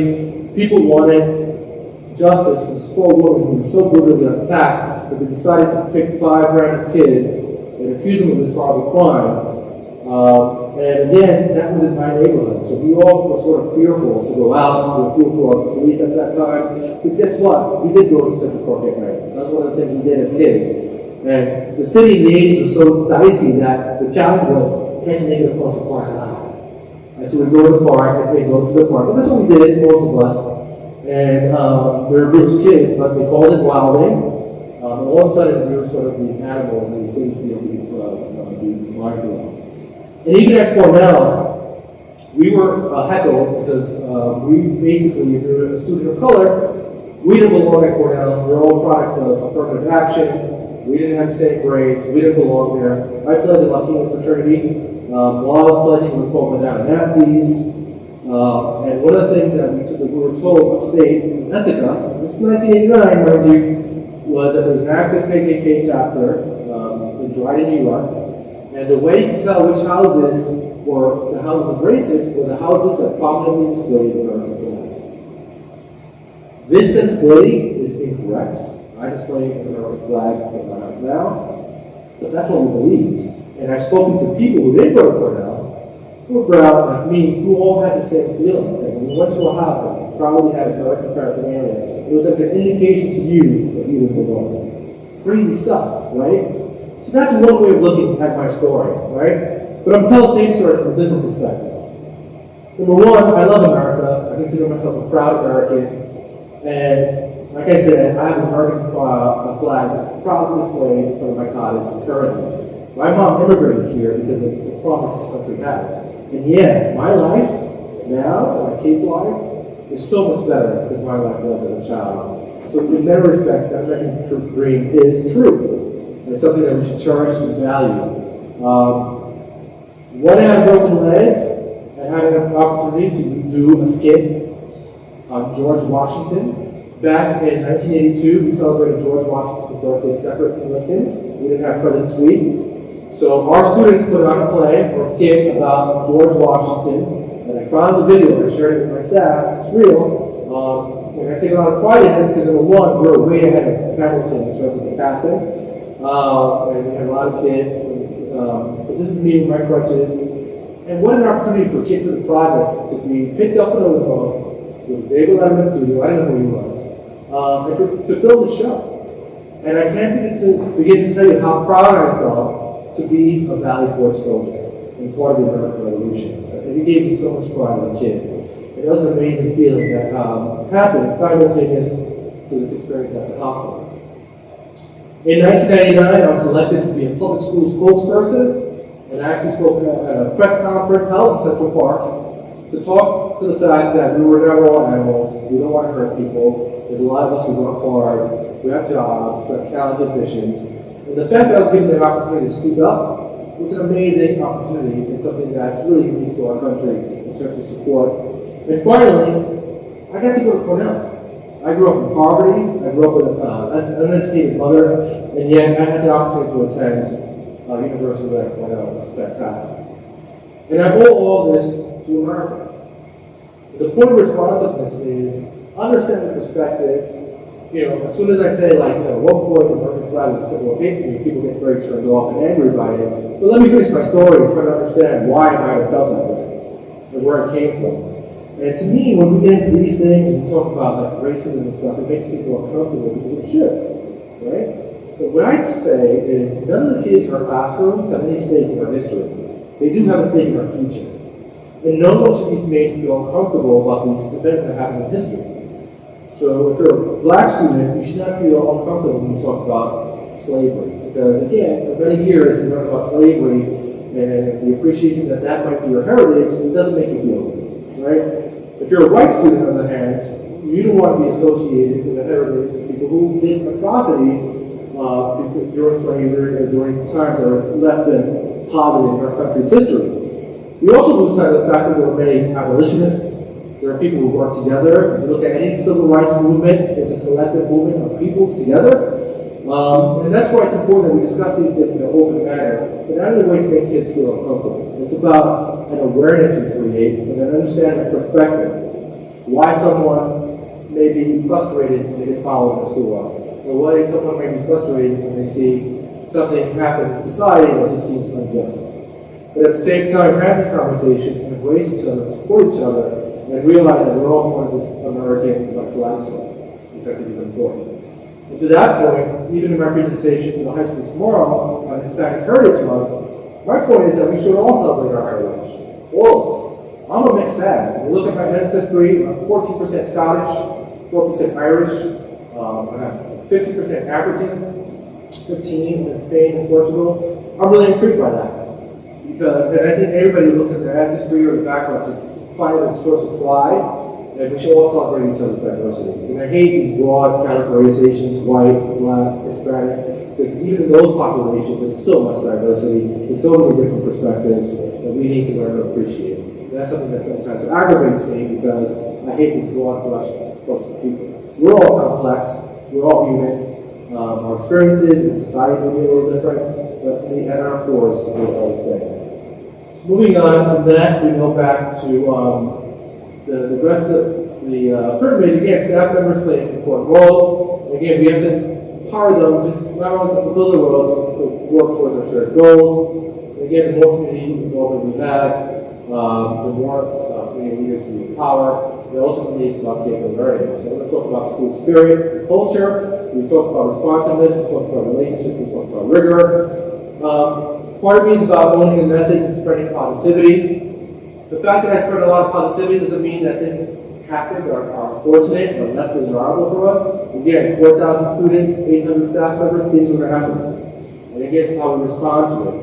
A: People wanted justice for this poor woman who was so brutally attacked that they decided to pick 5 random kids and accuse them of this horrible crime. And again, that was in my neighborhood. So we all were sort of fearful to go out. We were fearful of the police at that time. But guess what? We did go to Central Park at night. That was one of the things we did as kids. And the city in the 80s was so dicey that the challenge was, can you make it across the park alive? And so we'd go to the park, and we'd go to the park. And that's what we did, most of us. And we were groups of kids, but they called it wilding. And all of a sudden, we were sort of these animals, and these things to be mindful of. And even at Cornell, we were heckled because we basically, if you were a student of color, we didn't belong at Cornell. We were all products of affirmative action. We didn't have the same grades. We didn't belong there. I pledged a Latino fraternity. While I was pledging, we were called the Nazis. And one of the things that we were told upstate in Ithaca, this is 1989, mind you, was that there was an active KKK chapter in Dryden, New York. And the way you can tell which houses were the houses of racists were the houses that prominently displayed American flags. This sensibility is incorrect. I display an American flag in my house now, but that's what we believed. And I've spoken to people who didn't go to Cornell, who were brown like me, who all had the same feeling. That when we went to a house and probably had American paraphernalia, it was like an indication to you that you didn't belong. Crazy stuff, right? So that's one way of looking at my story, right? But I'm telling the same story from a different perspective. Number one, I love America. I consider myself a proud American. And Like I said, I have an American flag proudly displayed in front of my cottage currently. My mom immigrated here because of the promise this country had. And yeah, my life now, my kid's life, is so much better than my life was as a child. So in many respects, that American dream is true. And it's something that we should cherish and value. When I had a broken leg, I had an opportunity to do a skit on George Washington. Back in 1982, we celebrated George Washington's birthday separate from Lincoln's. We didn't have President's Week. So our students put on a play or a skit about George Washington, and I found the video and I shared it with my staff. It's real. And I take a lot of pride in it because, number one, we're way ahead of Hamilton in terms of the casting. And we had a lot of kids. But this is me with my crutches. And what an opportunity for kids with projects to be picked up in a limo with David Letterman's studio. I didn't know who he was. And to film the show. And I can't begin to tell you how proud I felt to be a Valley Forge soldier and part of the American Revolution. And it gave me so much pride as a kid. And it was an amazing feeling that happened simultaneous to this experience at the hospital. In 1999, I was selected to be a public school spokesperson, and I actually spoke at a press conference held in Central Park to talk to the fact that we were never all animals, we don't want to hurt people, there's a lot of us who work hard, we have jobs, we have college ambitions, and the fact that I was given the opportunity to speak up was an amazing opportunity and something that's really unique to our country in terms of support. And finally, I got to go to Cornell. I grew up in poverty, I grew up with an uneducated mother, and yet I had the opportunity to attend University of Cornell, which is fantastic. And I owe all this to America. The point of responsiveness is understand the perspective. You know, as soon as I say, like, at one point the American flag was a symbol of hate for me, people get very turned off and angry by it. But let me finish my story and try to understand why I might have felt that way and where it came from. And to me, when we get into these things and we talk about like racism and stuff, it makes people uncomfortable because it should, right? But what I'd say is none of the kids in our classrooms have any stake in our history. They do have a stake in our future. And no one should be made to feel uncomfortable about these events that happen in history. So if you're a black student, you should not feel uncomfortable when you talk about slavery. Because again, for many years you learn about slavery and the appreciation that that might be your heritage, so it doesn't make you feel good, right? If you're a white student, on the other hand, you don't want to be associated with the heritage of people who did atrocities during slavery or during times that are less than positive in our country's history. We also lose sight of the fact that there were many abolitionists. There are people who work together. If you look at any civil rights movement, it's a collective movement of peoples together. And that's why it's important that we discuss these things in an open manner, but not in a way to make kids feel uncomfortable. It's about an awareness we create and an understanding of perspective. Why someone may be frustrated when they get followed in a school, or why someone may be frustrated when they see something happen in society that just seems unjust. But at the same time, have this conversation and embrace each other, support each other, and realize that we're all part of this American philosophy, which I think is important. And to that point, even in my presentation to the high school tomorrow on Hispanic Heritage Month, my point is that we should all celebrate our heritage, all of us. I'm a mixed bag. When you look at my ancestry, I'm 14% Scottish, 4% Irish, I have 50% African, 15% in Spain and Portugal. I'm really intrigued by that. Because, and I think everybody who looks at their ancestry or the background should find it a source of pride. And we should all celebrate each other's diversity. And I hate these broad categorizations, white, black, Hispanic, because even in those populations, there's so much diversity, there's so many different perspectives that we need to learn to appreciate. And that's something that sometimes aggravates me because I hate these broad brush approach to people. We're all complex, we're all human, our experiences in society may be a little different, but at our cores, we're all the same. Moving on from that, we go back to the rest of the pyramid. Again, staff members play an important role. Again, we have to empower them just not only to fulfill their roles, but to work towards our shared goals. And again, the more community involvement we have, the more community leaders we empower. It ultimately it's about kids and learning. So we're going to talk about school spirit and culture. We talked about responsiveness. We talked about relationships. We talked about rigor. Part of me is about owning the message and spreading positivity. The fact that I spread a lot of positivity doesn't mean that things happened are fortunate or less desirable for us. Again, 4,000 students, 800 staff members, things are going to happen. And again, it's how we respond to it.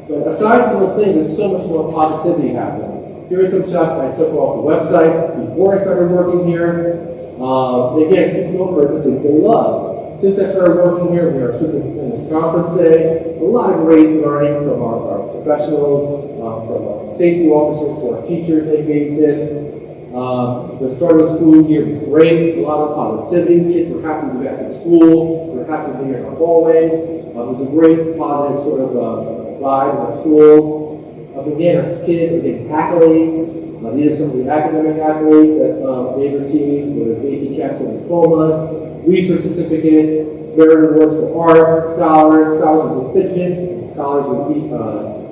A: But aside from those things, there's so much more positivity happening. Here are some shots I took off the website before I started working here. Again, people over the things they love. Since I started working here, we had our Superintendent's Conference Day. A lot of great learning from our professionals, from our safety officers to our teachers they engaged in. The start of the school year was great, a lot of positivity. Kids were happy to be back in school. We were happy to be in our hallways. It was a great positive sort of vibe in our schools. Again, our kids are getting accolades. These are some of the academic accolades that they've received, whether it's AP caps and diplomas, research certificates, merit awards for art, scholars of distinction, and scholars with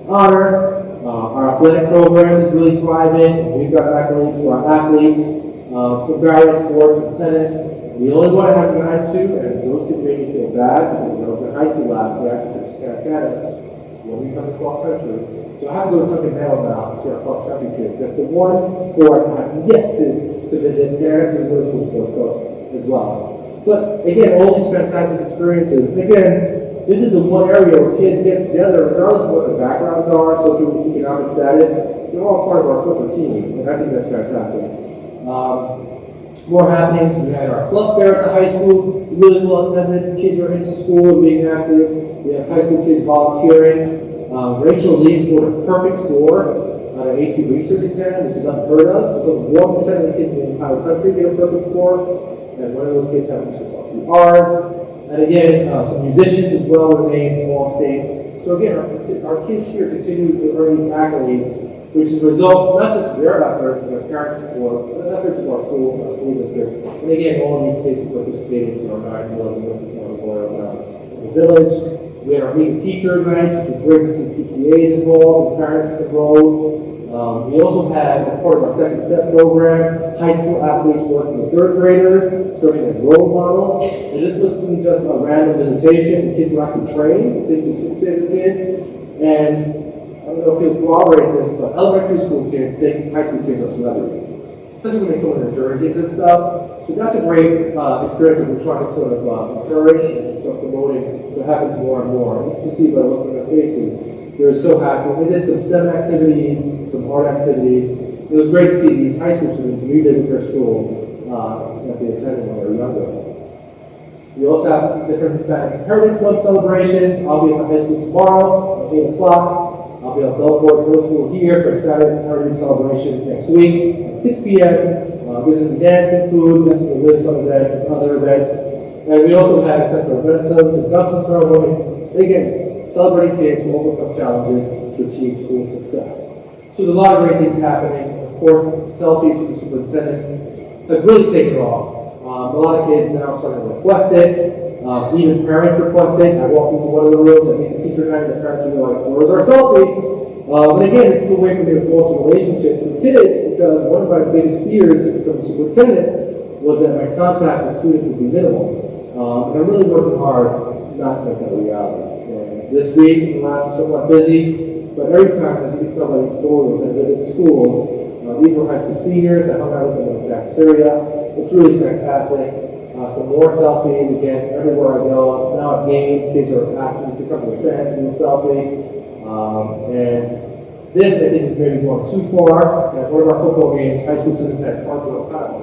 A: honor. Our athletic program is really thriving. We've got accolades for our athletes for various sports, from tennis. The only one I have to add to, and those kids make me feel bad because when I was in high school lab, we actually took Santana when we come to cross country. So I have to go to Sunday Mail now to our cross country kids. That's the one sport I have yet to visit, and the middle school sports as well. But again, all these fantastic experiences. Again, this is the one area where kids get together, regardless of what their backgrounds are, social economic status. They're all part of our Clipper team, and I think that's fantastic. More happenings. We had our club fair at the high school, really well attended. Kids are into school and being active. We have high school kids volunteering. Rachel Lee scored a perfect score on an AP research exam, which is unheard of. So 1% of the kids in the entire country get a perfect score, and one of those kids happens to be ours. And again, some musicians as well were named all state. So again, our kids here continue to earn these accolades, which is a result not just of their efforts and their parents' support, but the efforts of our school district. And again, all of these kids participated in our 9/11 in the village. We had our meeting teacher night, which was great to see PTAs involved and parents involved. We also had, as part of our second step program, high school athletes working with third graders, serving as role models. And this wasn't just a random visitation. The kids were actually trained, so things that should say to the kids. And I don't know if you'll corroborate this, but elementary school kids think high school kids are celebrities, especially when they come in their jerseys and stuff. So that's a great experience that we're trying to sort of encourage and sort of promoting. So it happens more and more. You can see by the looks on their faces, they're so happy. We did some STEM activities, some art activities. It was great to see these high school students revisit their school that they attended when they were younger. We also have different Hispanic Heritage Month celebrations. I'll be at the high school tomorrow at 8 o'clock. I'll be at Belfort Middle School here for Hispanic Heritage celebration next week at 6 p.m. Visiting dance and food. This is a really fun event and other events. And we also have a Central Renaissance induction ceremony. Again, celebrating kids who overcome challenges to achieve school success. So there's a lot of great things happening. Of course, selfies with the superintendents has really taken off. A lot of kids now are starting to request it. Even parents request it. I walked into one of the rooms, I meet the teacher night, and the parents were like, "Where's our selfie?" But again, this is a way for me to foster relationships with kids, because one of my biggest fears to become a superintendent was that my contact with students would be minimal. And I'm really working hard not to make that a reality. And this week, the lab was somewhat busy, but every time, as you can tell by these photos, I visit the schools. These were high school seniors. I hung out with them in the cafeteria. It's really fantastic. Some more selfies, again, everywhere I go. Now at games, kids are asking me to come to the stands and do a selfie. And this, I think, is maybe going too far. At one of our football games, high school students had cardboard cutouts,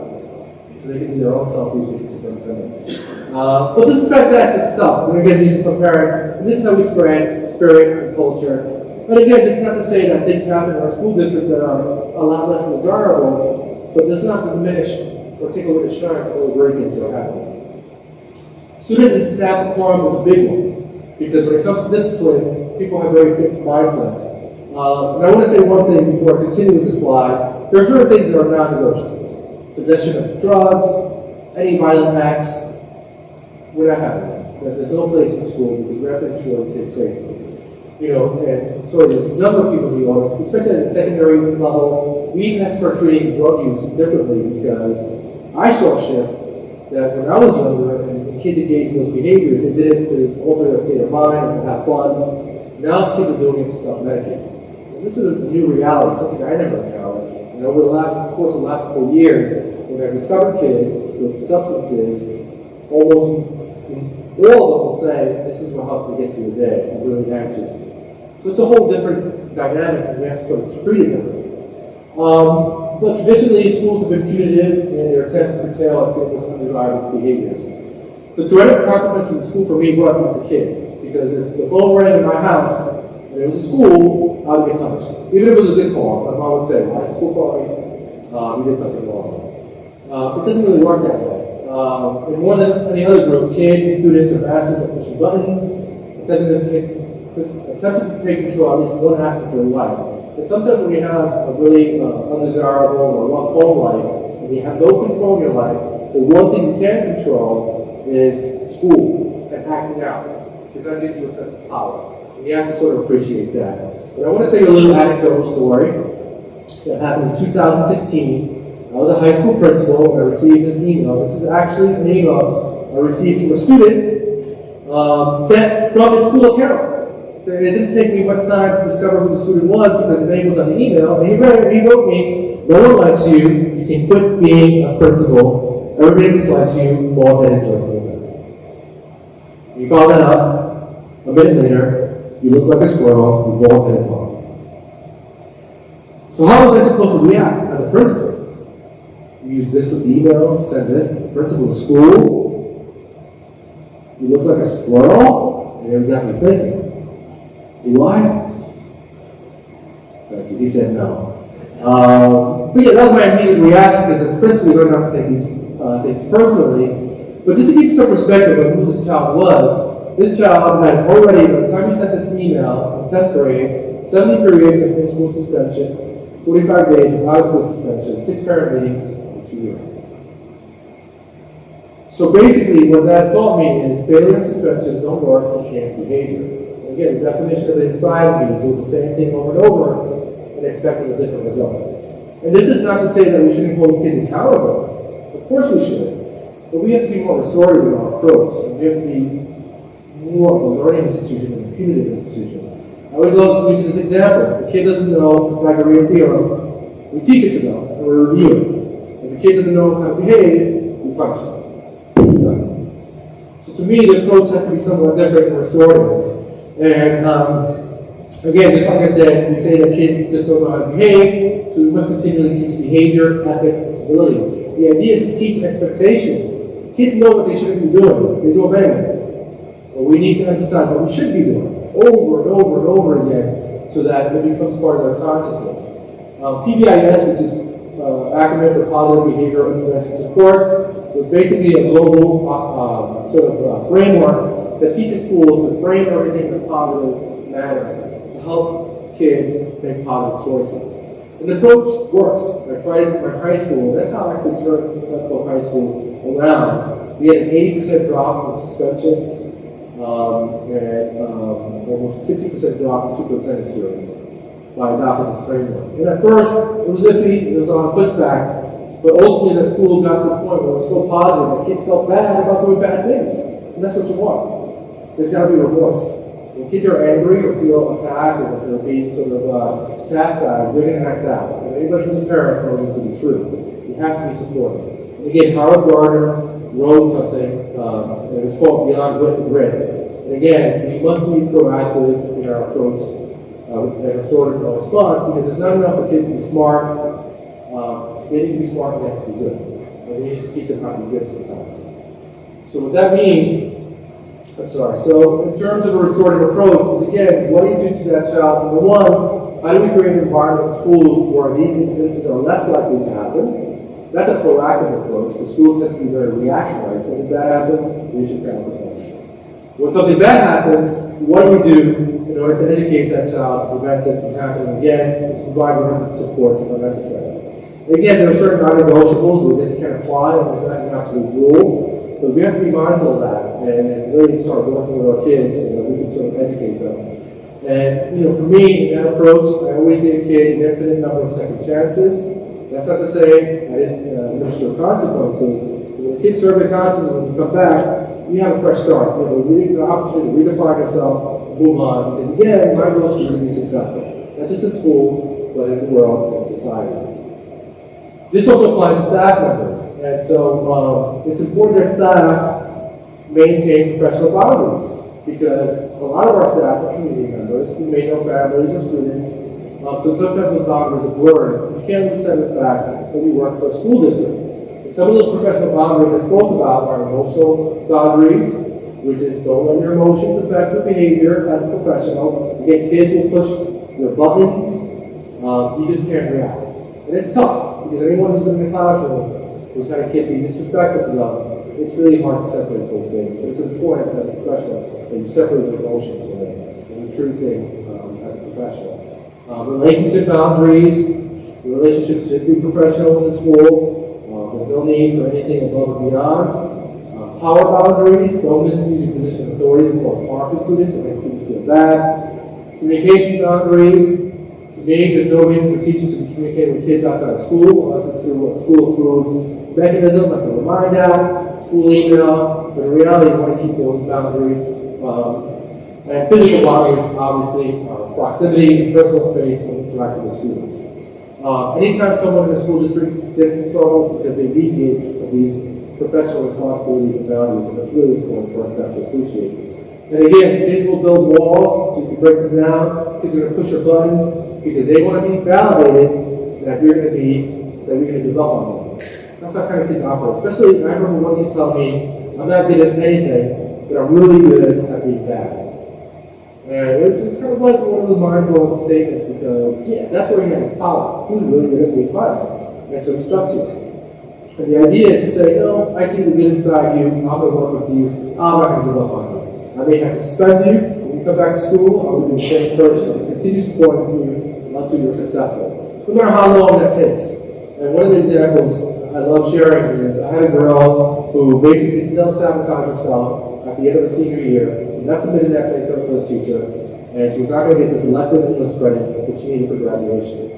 A: so they can do their own selfies with the superintendents. But this is fantastic stuff. And again, these are some parents, and this is how we spread spirit and culture. But again, this is not to say that things happen in our school district that are a lot less desirable, but does not diminish or take away the shine of all the great things that are happening. Student and staff decorum is a big one, because when it comes to discipline, people have very fixed mindsets. And I want to say one thing before I continue with the slide. There are certain things that are non-negotiables. Possession of drugs, any violent acts, we're not having that. There's no place in school because we have to ensure the kids' safety. You know, and so there's a number of people in the audience, especially at the secondary level. We even have to start treating drug use differently, because I saw a shift that when I was younger and kids engaged in those behaviors, they did it to alter their state of mind and to have fun. Now kids are doing it to self-medicate. And this is a new reality, something I never encountered. And over the course of the last couple of years, when I discover kids with substances, almost all of them will say, this is what helps me get through the day. I'm really anxious. So it's a whole different dynamic, and we have to sort of treat it differently. But traditionally, schools have been punitive in their attempt to curtail those undesirable behaviors. The threat of consequence from the school for me brought up as a kid, because if the phone rang in my house and it was a school, I would get punished. Even if it was a good call, my mom would say, "Why is school calling? You did something wrong." It doesn't really work that way. And more than any other group, kids and students are masters at pushing buttons, attempting to take control of at least one aspect of their life. And sometimes when you have a really undesirable or rough home life, and you have no control in your life, the one thing you can control is school and acting out, because that gives you a sense of power. And you have to sort of appreciate that. But I want to tell you a little anecdotal story that happened in 2016. I was a high school principal, and I received this email. This is actually an email I received from a student sent from his school account. So it didn't take me much time to discover who the student was because the name was on the email. And he wrote me, "No one likes you. You can quit being a principal. Everybody dislikes you. Go ahead and join the events." You call that up. A minute later, you look like a squirrel. You go ahead and talk. So how was I supposed to react as a principal? Use this with the email, send this to the principal of school. You look like a squirrel, and it got me thinking. Do I? Thank you. He said no. But yeah, that was my immediate reaction because as a principal, you don't have to take these things personally. But just to give you some perspective of who this child was, this child had already, by the time he sent this email in 10th grade, 70 periods of in-school suspension, 45 days of out-of-school suspension, 6 parent meetings, and 2 hearings. So basically, what that taught me is failure and suspensions don't work to change behavior. And again, the definition of inside me, do the same thing over and over and expecting a different result. And this is not to say that we shouldn't hold kids accountable. Of course we should. But we have to be more restorative in our approach. And we have to be more of a learning institution than a punitive institution. I always love using this example. The kid doesn't know the Pythagorean theorem, we teach it to them, and we review it. If the kid doesn't know how to behave, we punish them. So to me, the approach has to be somewhat different and restorative. And again, just like I said, we say that kids just don't know how to behave, so we must continually teach behavior, ethics, and civility. The idea is to teach expectations. Kids know what they shouldn't be doing. They do it anyway. But we need to emphasize what we should be doing over and over and over again so that it becomes part of their consciousness. PBIS, which is acronym for Positive Behavior Intervention Support, was basically a global framework that teaches schools to frame everything in a positive manner to help kids make positive choices. And the approach works. I tried it in my high school, and that's how I actually turned Glencoe High School around. We had an 80% drop in suspensions, and almost 60% drop in superintendent hearings by adopting this framework. And at first, it was iffy, it was on pushback, but ultimately that school got to the point where it was so positive that kids felt bad about doing bad things. And that's what you want. There's got to be remorse. When kids are angry or feel attacked or they're being sort of chastised, they're going to act out. And anybody who's a parent knows this to be true. You have to be supportive. And again, Howard Gardner wrote something, and it was called Beyond Wit and Grit. And again, we must be proactive in our approach and restorative in our response, because it's not enough for kids to be smart. They need to be smart and they have to be good. And we need to teach them how to be good sometimes. So what that means, so in terms of a restorative approach, is again, what do you do to that child? Number one, how do we create an environment in schools where these incidences are less likely to happen? That's a proactive approach, because schools tend to be very reactionary. If something bad happens, we should consequence. When something bad happens, what do we do in order to educate that child to prevent it from happening again and to provide whatever supports are necessary? Again, there are certain non-negotiables where this can apply, and there's not an absolute rule, but we have to be mindful of that and really start working with our kids so that we can sort of educate them. And for me, in that approach, I always gave kids an infinite number of second chances. That's not to say I didn't administer consequences. When the kids serve their consequences, when you come back, you have a fresh start. You have an opportunity to redefine yourself and move on. Because again, my goal is to be successful. Not just in school, but in the world and society. This also applies to staff members, and so it's important that staff maintain professional boundaries, because a lot of our staff are community members who may know families or students, so sometimes those boundaries are blurred. You can't lose sight of the fact that we work for a school district. And some of those professional boundaries I spoke about are emotional boundaries, which is don't let your emotions affect your behavior as a professional. Again, kids will push your buttons, you just can't react. And it's tough, because anyone who's been in the classroom who's had a kid be disrespectful to them, it's really hard to separate those things. But it's important as a professional that you separate your emotions from it and you treat things as a professional. Relationship boundaries, the relationships should be professional in the school. There's no need for anything above and beyond. Power boundaries, don't misuse your position of authority to cause harm to students or make students feel bad. Communication boundaries, to me, there's no reason for teachers to be communicating with kids outside of school unless it's through a school-approved mechanism like a remind out, school email, but in reality, you want to keep those boundaries. And physical boundaries, obviously, proximity and personal space when interacting with students. Anytime someone in a school district gets in trouble, it's because they deviate from these professional responsibilities and values, and that's really important for us to have to appreciate. And again, kids will build walls so you can break them down. Kids are going to push your buttons because they want to be validated that you're going to develop on them. That's how kind of kids operate. Especially, I remember one kid telling me, I'm not good at anything, but I'm really good at being bad. And it's kind of like one of those mind-blowing statements because, yeah, that's where he had his power. He was really good at being bad. And so he stuck to it. And the idea is to say, no, I see the good inside you, I'm going to work with you, I'm not going to give up on you. I may have to suspend you, when you come back to school, I'm going to be the same person, and continue supporting you until you're successful. No matter how long that takes. And one of the examples I love sharing is I had a girl who basically self-sabotaged herself at the end of her senior year, and not submitted an essay to her English teacher, and she was not going to get this elective English credit that she needed for graduation.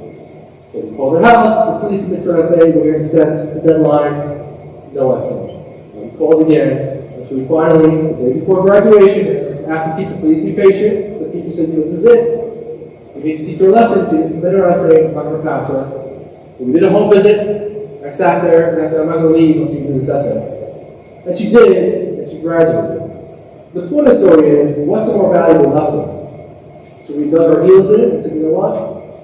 A: So we called her house, said, please submit your essay, we're going to extend the deadline, no essay. And we called again, and so we finally, the day before graduation, asked the teacher, please be patient. The teacher said, this is it. We need to teach her a lesson, she didn't submit her essay, I'm not going to pass her. So we did a home visit, I sat there, and I said, I'm not going to leave until you do this essay. And she did, and she graduated. The point of the story is, what's a more valuable lesson? So we dug our heels in and said, you know what?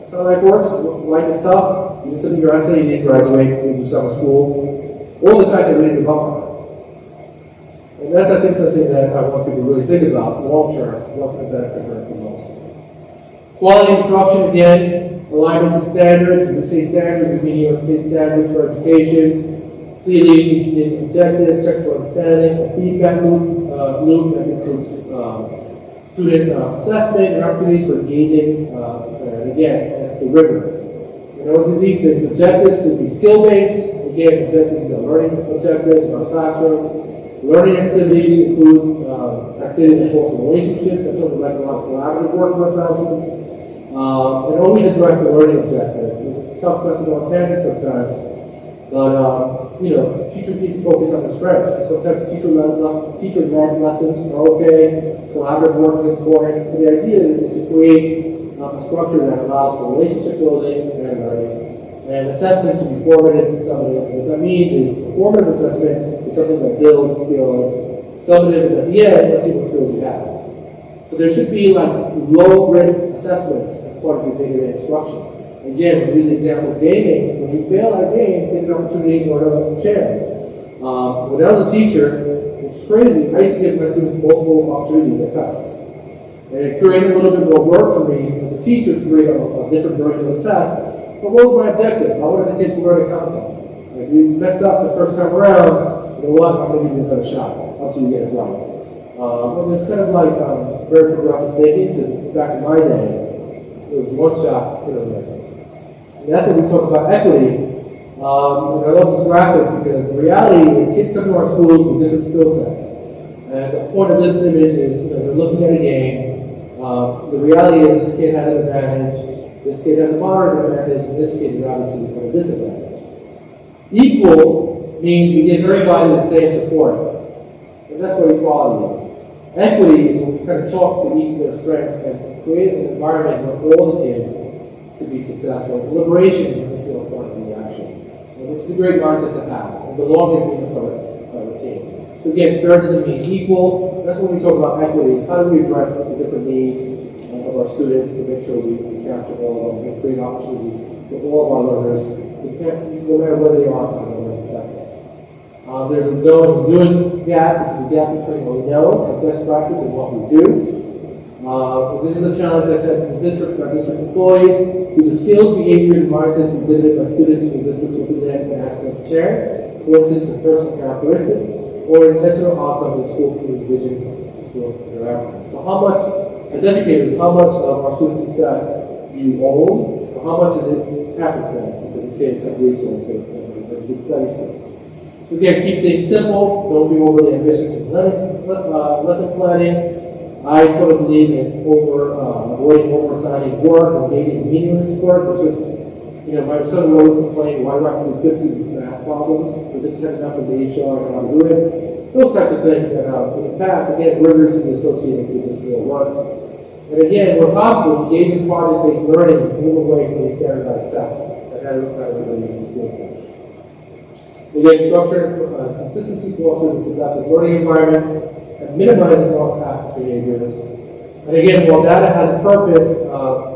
A: That's how life works. Life is tough. You didn't submit your essay, you didn't graduate, you didn't do summer school. Or the fact that we didn't give up on it. And that's, I think, something that I want people to really think about long term. What's going to benefit her the most? Quality instruction, again, alignment to standards. When we say standards, we mean New York State standards for education. Clearly defining objectives, checks for understanding, a feedback loop that includes student assessment and opportunities for engaging, and again, that's the rigor. You know, these things, objectives should be skill-based. Again, objectives are learning objectives in our classrooms. Learning activities include activities that foster relationships. That's what we like a lot of collaborative work with our classrooms. And always address the learning objective. It's tough not to go on tangents sometimes, but you know, teachers need to focus on their strengths. Sometimes teacher-led lessons are okay. Collaborative work is important. But the idea is to create a structure that allows for relationship building and learning. And assessment should be formative in some of it. What that means is formative assessment is something that builds skills. Summative is at the end, let's see what skills you have. But there should be like low-risk assessments as part of your day-to-day instruction. Again, we use the example of gaming. When you fail at a game, take an opportunity or a chance. When I was a teacher, it's crazy. I used to give my students multiple opportunities at tests. And it created a little bit more work for me as a teacher to create a different version of the test. But what was my objective? I wanted the kids to learn the content. If you messed up the first time around, you know what? I'm going to give you another shot until you get it right. And it's kind of like very progressive thinking, because back in my day, it was one shot, hit or miss. And that's when we talk about equity. And I love this graphic because the reality is kids come to our schools with different skill sets. And the point of this image is, they're looking at a game. The reality is this kid has an advantage. This kid has a moderate advantage, and this kid is obviously at a disadvantage. Equal means we give everybody the same support. And that's what equality is. Equity is when we kind of talk to each of their strengths and create an environment where all the kids can be successful. Liberation is when they feel a part of the action. which is a great mindset to have. And belonging is being a part of a team. So again, fair doesn't mean equal. That's when we talk about equity. It's how do we address the different needs of our students to make sure we capture all of them and create opportunities for all of our learners, no matter where they are on the learning spectrum. There's a know and doing gap, which is the gap between what we know as best practice and what we do. This is a challenge I set to the district, our district employees, through the skills, behaviors, and mindsets exhibited by students who the district represent and accident parents, coincidence of personal characteristic, or intentional outcome of the school community vision and school interactions. So how much, as educators, how much of our student success do you own, or how much is it happenstance because the kids have resources and good study skills? So again, keep things simple, don't be overly ambitious in lesson planning. I totally believe in avoiding oversigning work, engaging in meaningless work, which is, my son would always complain, why do I have to do 50 math problems? Does it take enough information on how to do it? Those types of things that in the past, again, rigorously associated with just real work. And again, where possible, engage in project-based learning and move away from these standardized tests that everybody is doing. Again, structure and consistency fosters a productive learning environment and minimizes lost task behaviors. And again, while data has a purpose,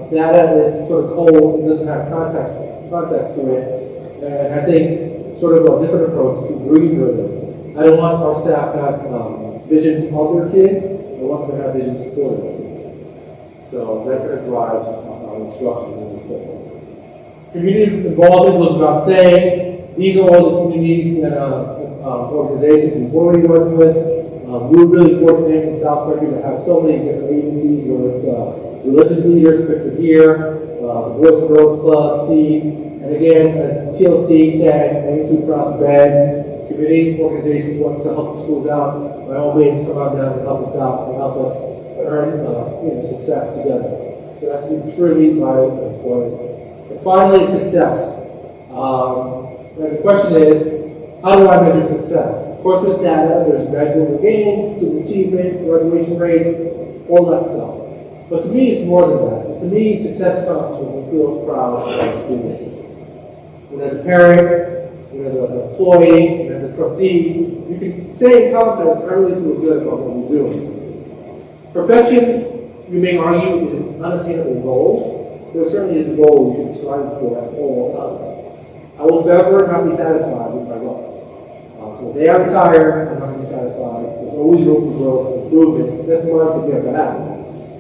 A: data is sort of cold, it doesn't have context to it. And I think sort of a different approach to green driven. I don't want our staff to have visions of their kids, I want them to have visions for their kids. So that kind of drives our instruction moving forward. Community involvement goes without saying. These are all the communities and organizations we've already worked with. We're really fortunate in South Country to have so many different agencies, whether it's religious leaders, pictured here, the Boys and Girls Club, SEED, and again, as TLC said, never too proud to beg. Community organizations want to help the schools out. By all means, come on down and help us out and help us earn success together. So that's extremely vital and important. And finally, success. And the question is, how do I measure success? Of course, there's data, there's measurable gains, student achievement, graduation rates, all that stuff. But to me, it's more than that. To me, success comes when we feel proud of our students. And as a parent, and as an employee, and as a trustee, you can say in confidence, I really feel good about what we're doing. Perfection, you may argue, is an unattainable goal. There certainly is a goal we should be striving for at all times. I will forever not be satisfied with my goal. So the day I retire, I'm not going to be satisfied. There's always room for growth and improvement. That's more to get that.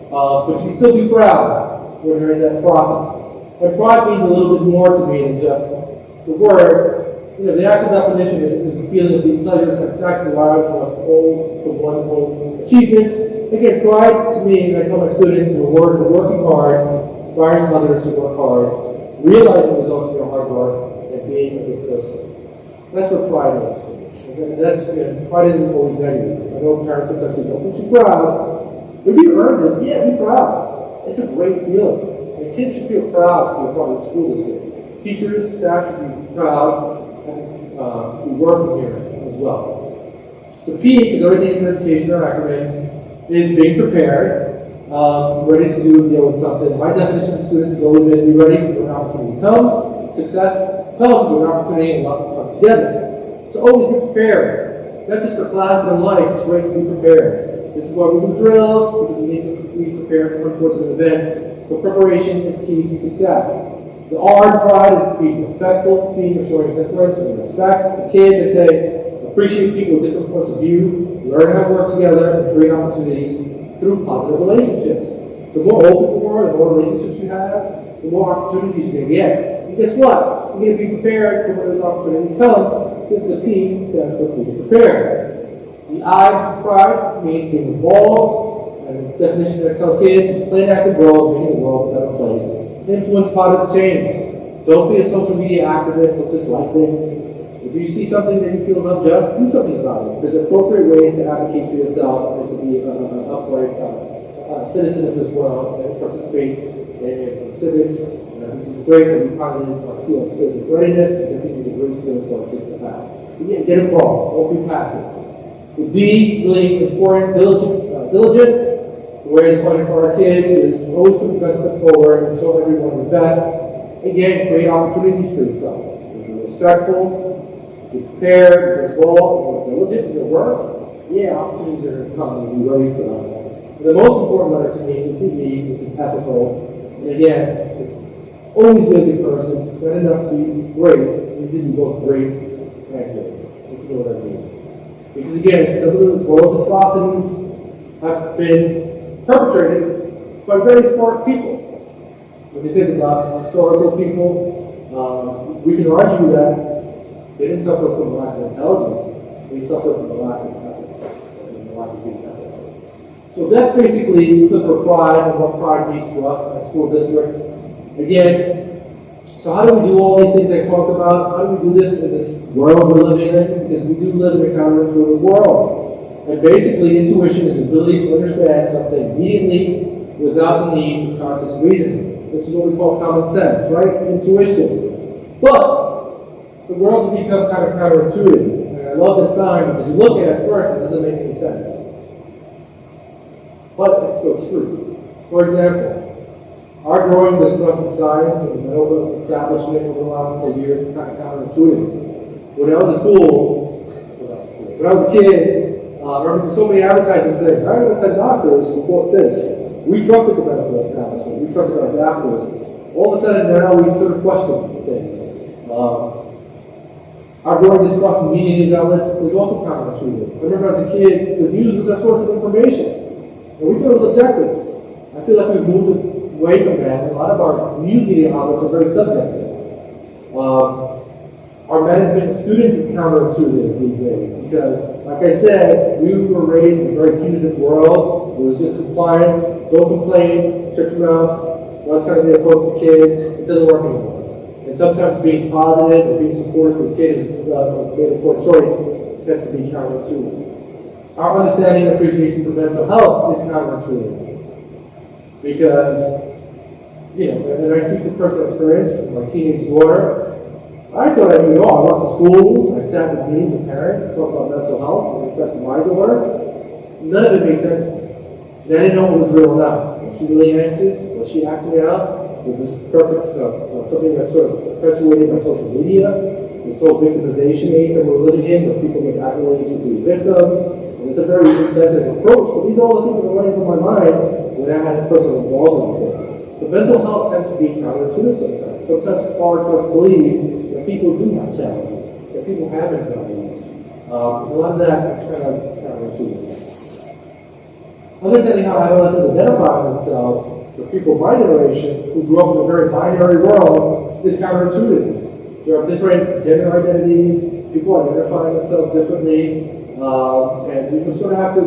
A: But you can still be proud when you're in that process. And pride means a little bit more to me than just the word. The actual definition is the feeling of deep pleasure, satisfaction, lives, of all for one achievements. Again, pride to me, and I tell my students, is a word for working hard, inspiring others to work hard, realizing the results of your hard work, and being a good person. That's what pride is. Okay? Pride isn't always negative. I know parents sometimes say, don't be too proud. If you earned it, yeah, be proud. It's a great feeling. And kids should feel proud to be a part of the school district. Teachers, staff should be proud to be working here as well. The P, because everything in education or acronyms, is being prepared, ready to deal with something. My definition of students has always been be ready for when an opportunity comes. Success comes when an opportunity and luck come together. So always be prepared. Not just for class, but in life, it's great to be prepared. This is why we do drills, because we need to be prepared for towards an event. But preparation is key to success. The R in pride is being respectful, being showing difference and respect. The kids, I say, appreciate people with different points of view, learn how to work together, and create opportunities through positive relationships. The more open you are, the more relationships you have, the more opportunities you're going to get. And guess what? You need to be prepared for when those opportunities come. Because the P stands for being prepared. The I, pride, means being involved. And the definition that I tell kids is play an active role in making the world a better place. Influence positive change. Don't be a social media activist or just like things. If you see something that you feel is unjust, do something about it. There's appropriate ways to advocate for yourself and to be an upright citizen of this world and participate in civics. Which is great, but we probably didn't see on civic readiness because I think it's a great skills for our kids to have. But yeah, get involved, don't be passive. The D, really important, diligent. The way it's funny for our kids is always put the best foot forward and show everyone the best. Again, create opportunities for yourself. If you're a respectful, if you're prepared, if you're involved, if you're diligent in your work, yeah, opportunities are going to come and be ready for them. The most important letter to me is the E, which is ethical. And again, it's always be a good person. It's not enough to be great. You can be both great and good, if you know what I mean. Because again, some of the world's atrocities have been perpetrated by very smart people. When you think about historical people, we can argue that they didn't suffer from a lack of intelligence. They suffered from a lack of ethics, and a lack of good ethics. So that's basically Clipper Pride and what pride means for us in our school districts. Again, so how do we do all these things I talked about? How do we do this in this world we're living in? Because we do live in a counterintuitive world. And basically, intuition is the ability to understand something immediately without the need for conscious reasoning. This is what we call common sense, right? Intuition. But the world has become kind of counterintuitive. And I love this sign because you look at it at first, it doesn't make any sense. But it's still true. For example, our growing distrust in science and the development establishment over the last couple of years is kind of counterintuitive. When I was a kid, I remember so many advertisements saying, "9 doctors support this." We trusted the medical establishment. We trusted our doctors. All of a sudden now we sort of question things. Our growing distrust in media news outlets is also counterintuitive. I remember as a kid, the news was our source of information. And we thought it was objective. I feel like we've moved away from that. A lot of our new media outlets are very subjective. Our management of students is counterintuitive these days because, like I said, we were raised in a very punitive world. It was just compliance, don't complain, shut your mouth. That's kind of the approach to kids. It doesn't work anymore. And sometimes being positive or being supportive to a kid who's made a poor choice tends to be counterintuitive. Our understanding and appreciation for mental health is counterintuitive. Because, and I speak from personal experience from my teenage daughter. I thought I knew it all. I went to schools, I sat with deans and parents, talked about mental health, and it affected my daughter. None of it made sense to me. And I didn't know what was real or not. Was she really anxious? Was she acting out? Was this something that's sort of perpetuated by social media? This whole victimization age that we're living in, where people get accolades for being victims. And it's a very insensitive approach, but these are all the things that are running through my mind when I had personal involvement with it. But mental health tends to be counterintuitive sometimes. Sometimes it's hard for us to believe that people do have challenges, that people have anxieties. A lot of that is kind of counterintuitive. Understanding how adolescents identify themselves, for people of my generation who grew up in a very binary world, is counterintuitive. There are different gender identities, people identifying themselves differently, and we sort of have to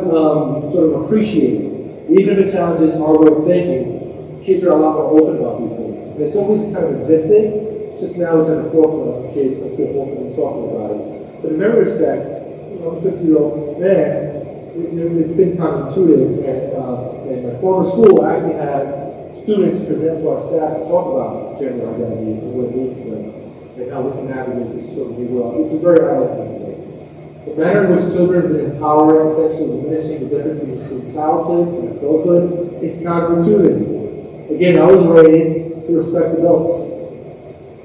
A: sort of appreciate it. Even if it challenges our way of thinking, kids are a lot more open about these things. And it's always kind of existed, just now it's at the forefront of kids and feel open and talking about it. But in many respects, a 50-year-old man, it's been counterintuitive. And in my former school, I actually had students present to our staff to talk about gender identities and what it means to them, and how we can navigate this sort of new world, which is very eye-opening. The manner in which children have been empowered, essentially diminishing the difference between childhood and adulthood, is counterintuitive. Again, I was raised to respect adults.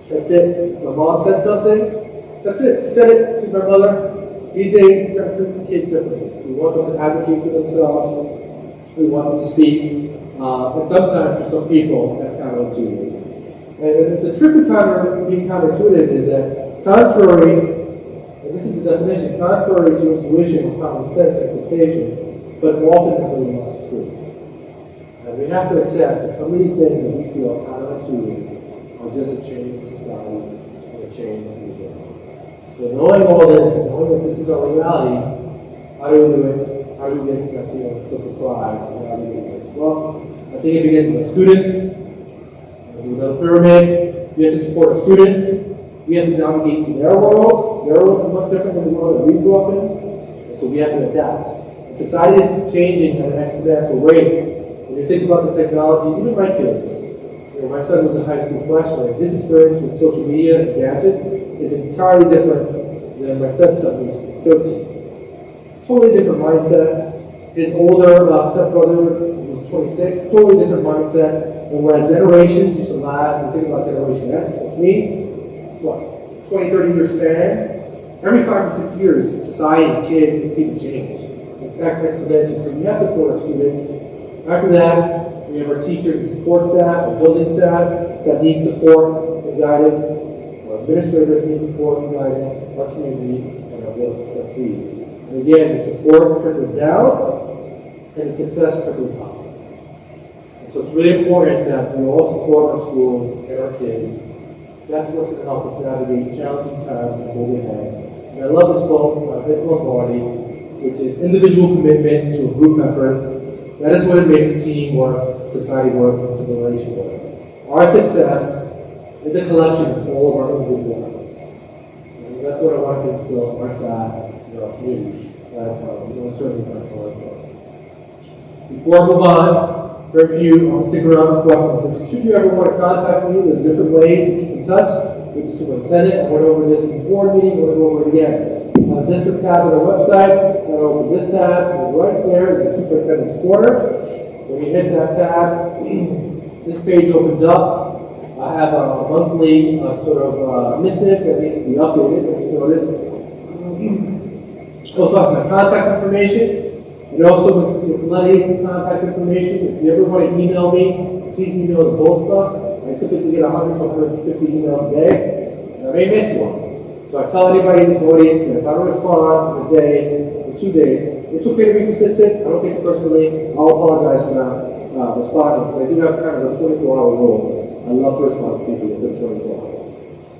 A: That's it. My mom said something, that's it. Said it to my mother. These days, we got to treat kids differently. We want them to advocate for themselves. We want them to speak. And sometimes, for some people, that's counterintuitive. And the trick of being counterintuitive is that contrary, and this is the definition, contrary to intuition or common sense expectation, but ultimately not true. And we have to accept that some of these things that we feel are counterintuitive are just a change in society and a change in the world. So knowing all this, and knowing that this is our reality, how do we do it? How do we get to that feeling of pride? How do we do this? Well, I think it begins with students. We do another pyramid. We have to support our students. We have to navigate their world. Their world is much different than the world that we grew up in. And so we have to adapt. And society is changing at an exponential rate. When you think about the technology, even my kids, my son was a high school freshman. His experience with social media and gadgets is entirely different than my stepson who's 13. Totally different mindsets. His older stepbrother was 26. Totally different mindset. And whereas generations used to last, we think about Generation X, that's me. What? 20, 30-year span, every 5 to 6 years, society, kids, and people change. It's exponential. So we have support our students. After that, we have our teachers and support staff, our building staff that need support and guidance. Our administrators need support and guidance, our community, and our building trustees. And again, the support trickles down, and the success trickles up. And so it's really important that we all support our school and our kids. That's what's going to help us navigate challenging times and move ahead. And I love this quote by Vince Lombardi, which is individual commitment to a group effort. That is what it makes team work, society work, and civilization work. Our success is a collection of all of our individual efforts. And that's what I want to instill in our staff and our community. Certainly not for Before I move on, very few, I'll stick around for questions. Should you ever want to contact me, there's different ways to keep in touch with the superintendent. I went over this in the board meeting, I went over it again. On the district tab on our website, I open this tab, and right there is the superintendent's corner. When you hit that tab, this page opens up. I have a monthly missive that needs to be updated, as you notice. Also has my contact information. It also has some contact information. If you ever want to email me, please email the both of us. I typically get 100 to 150 emails a day, and I may miss one. So I tell anybody in this audience that if I don't respond in a day or 2 days, it's okay to be consistent. I don't take it personally. I'll apologize for not responding because I do have kind of a 24-hour rule. I love to respond to people within 24 hours.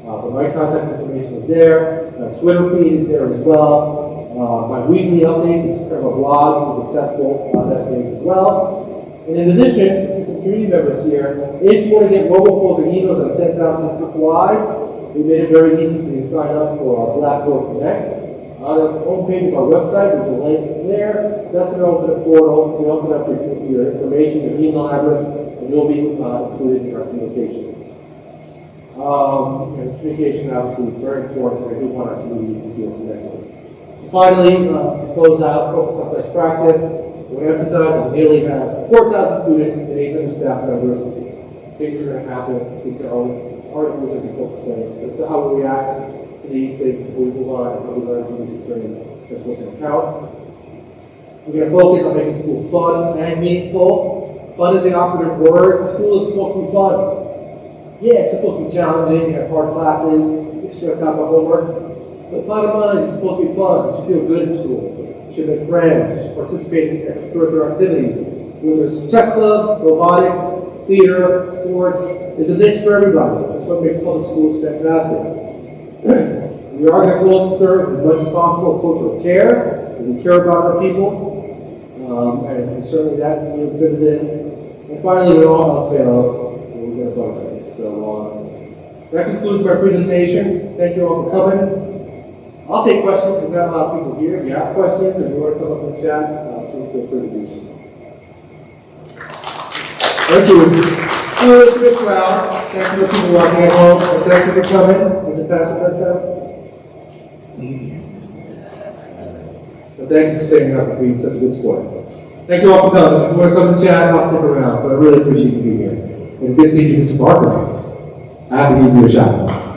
A: But my contact information is there. My Twitter feed is there as well. My weekly update is kind of a blog. It's accessible on that page as well. And in addition, to some community members here, if you want to get robocalls or emails that are sent out district-wide, we made it very easy for you to sign up for our Blackboard Connect. On the homepage of our website, there's a link there. That's going to open a portal. We open up your information, your email address, and you'll be included in our communications. And communication, obviously, is very important. We do want our community to feel connected. So finally, to close out, focus on best practice. We emphasize we nearly have 4,000 students and 800 staff members. Things are going to happen. Things are always difficult to say. But how we react to these things before we move on and how we learn from this experience that's what's going to count. We're going to focus on making school fun and meaningful. Fun is the operative word. School is supposed to be fun. Yeah, it's supposed to be challenging. You have hard classes. You stress out about homework. But bottom line is it's supposed to be fun. You should feel good in school. You should make friends. You should participate in extracurricular activities. Whether it's chess club, robotics, theater, sports, it's a mix for everybody. That's what makes public schools fantastic. We are going to foster as much as possible a culture of care, and we care about our people, and certainly that dividends. And finally, when all else fails, we're going to benefit. So that concludes my presentation. Thank you all for coming. I'll take questions. We've got a lot of people here. If you have questions and you want to come up and chat, please feel free to do so. Thank you. So it's a big crowd. Thank you for people watching at home. And thank you for coming. Is it Pastor Benson? So thank you for staying up and being such a good sport. Thank you all for coming. If you want to come and chat, I'll stick around. But I really appreciate you being here. And good seeing you, Mr. Barker. I have to give you a shot.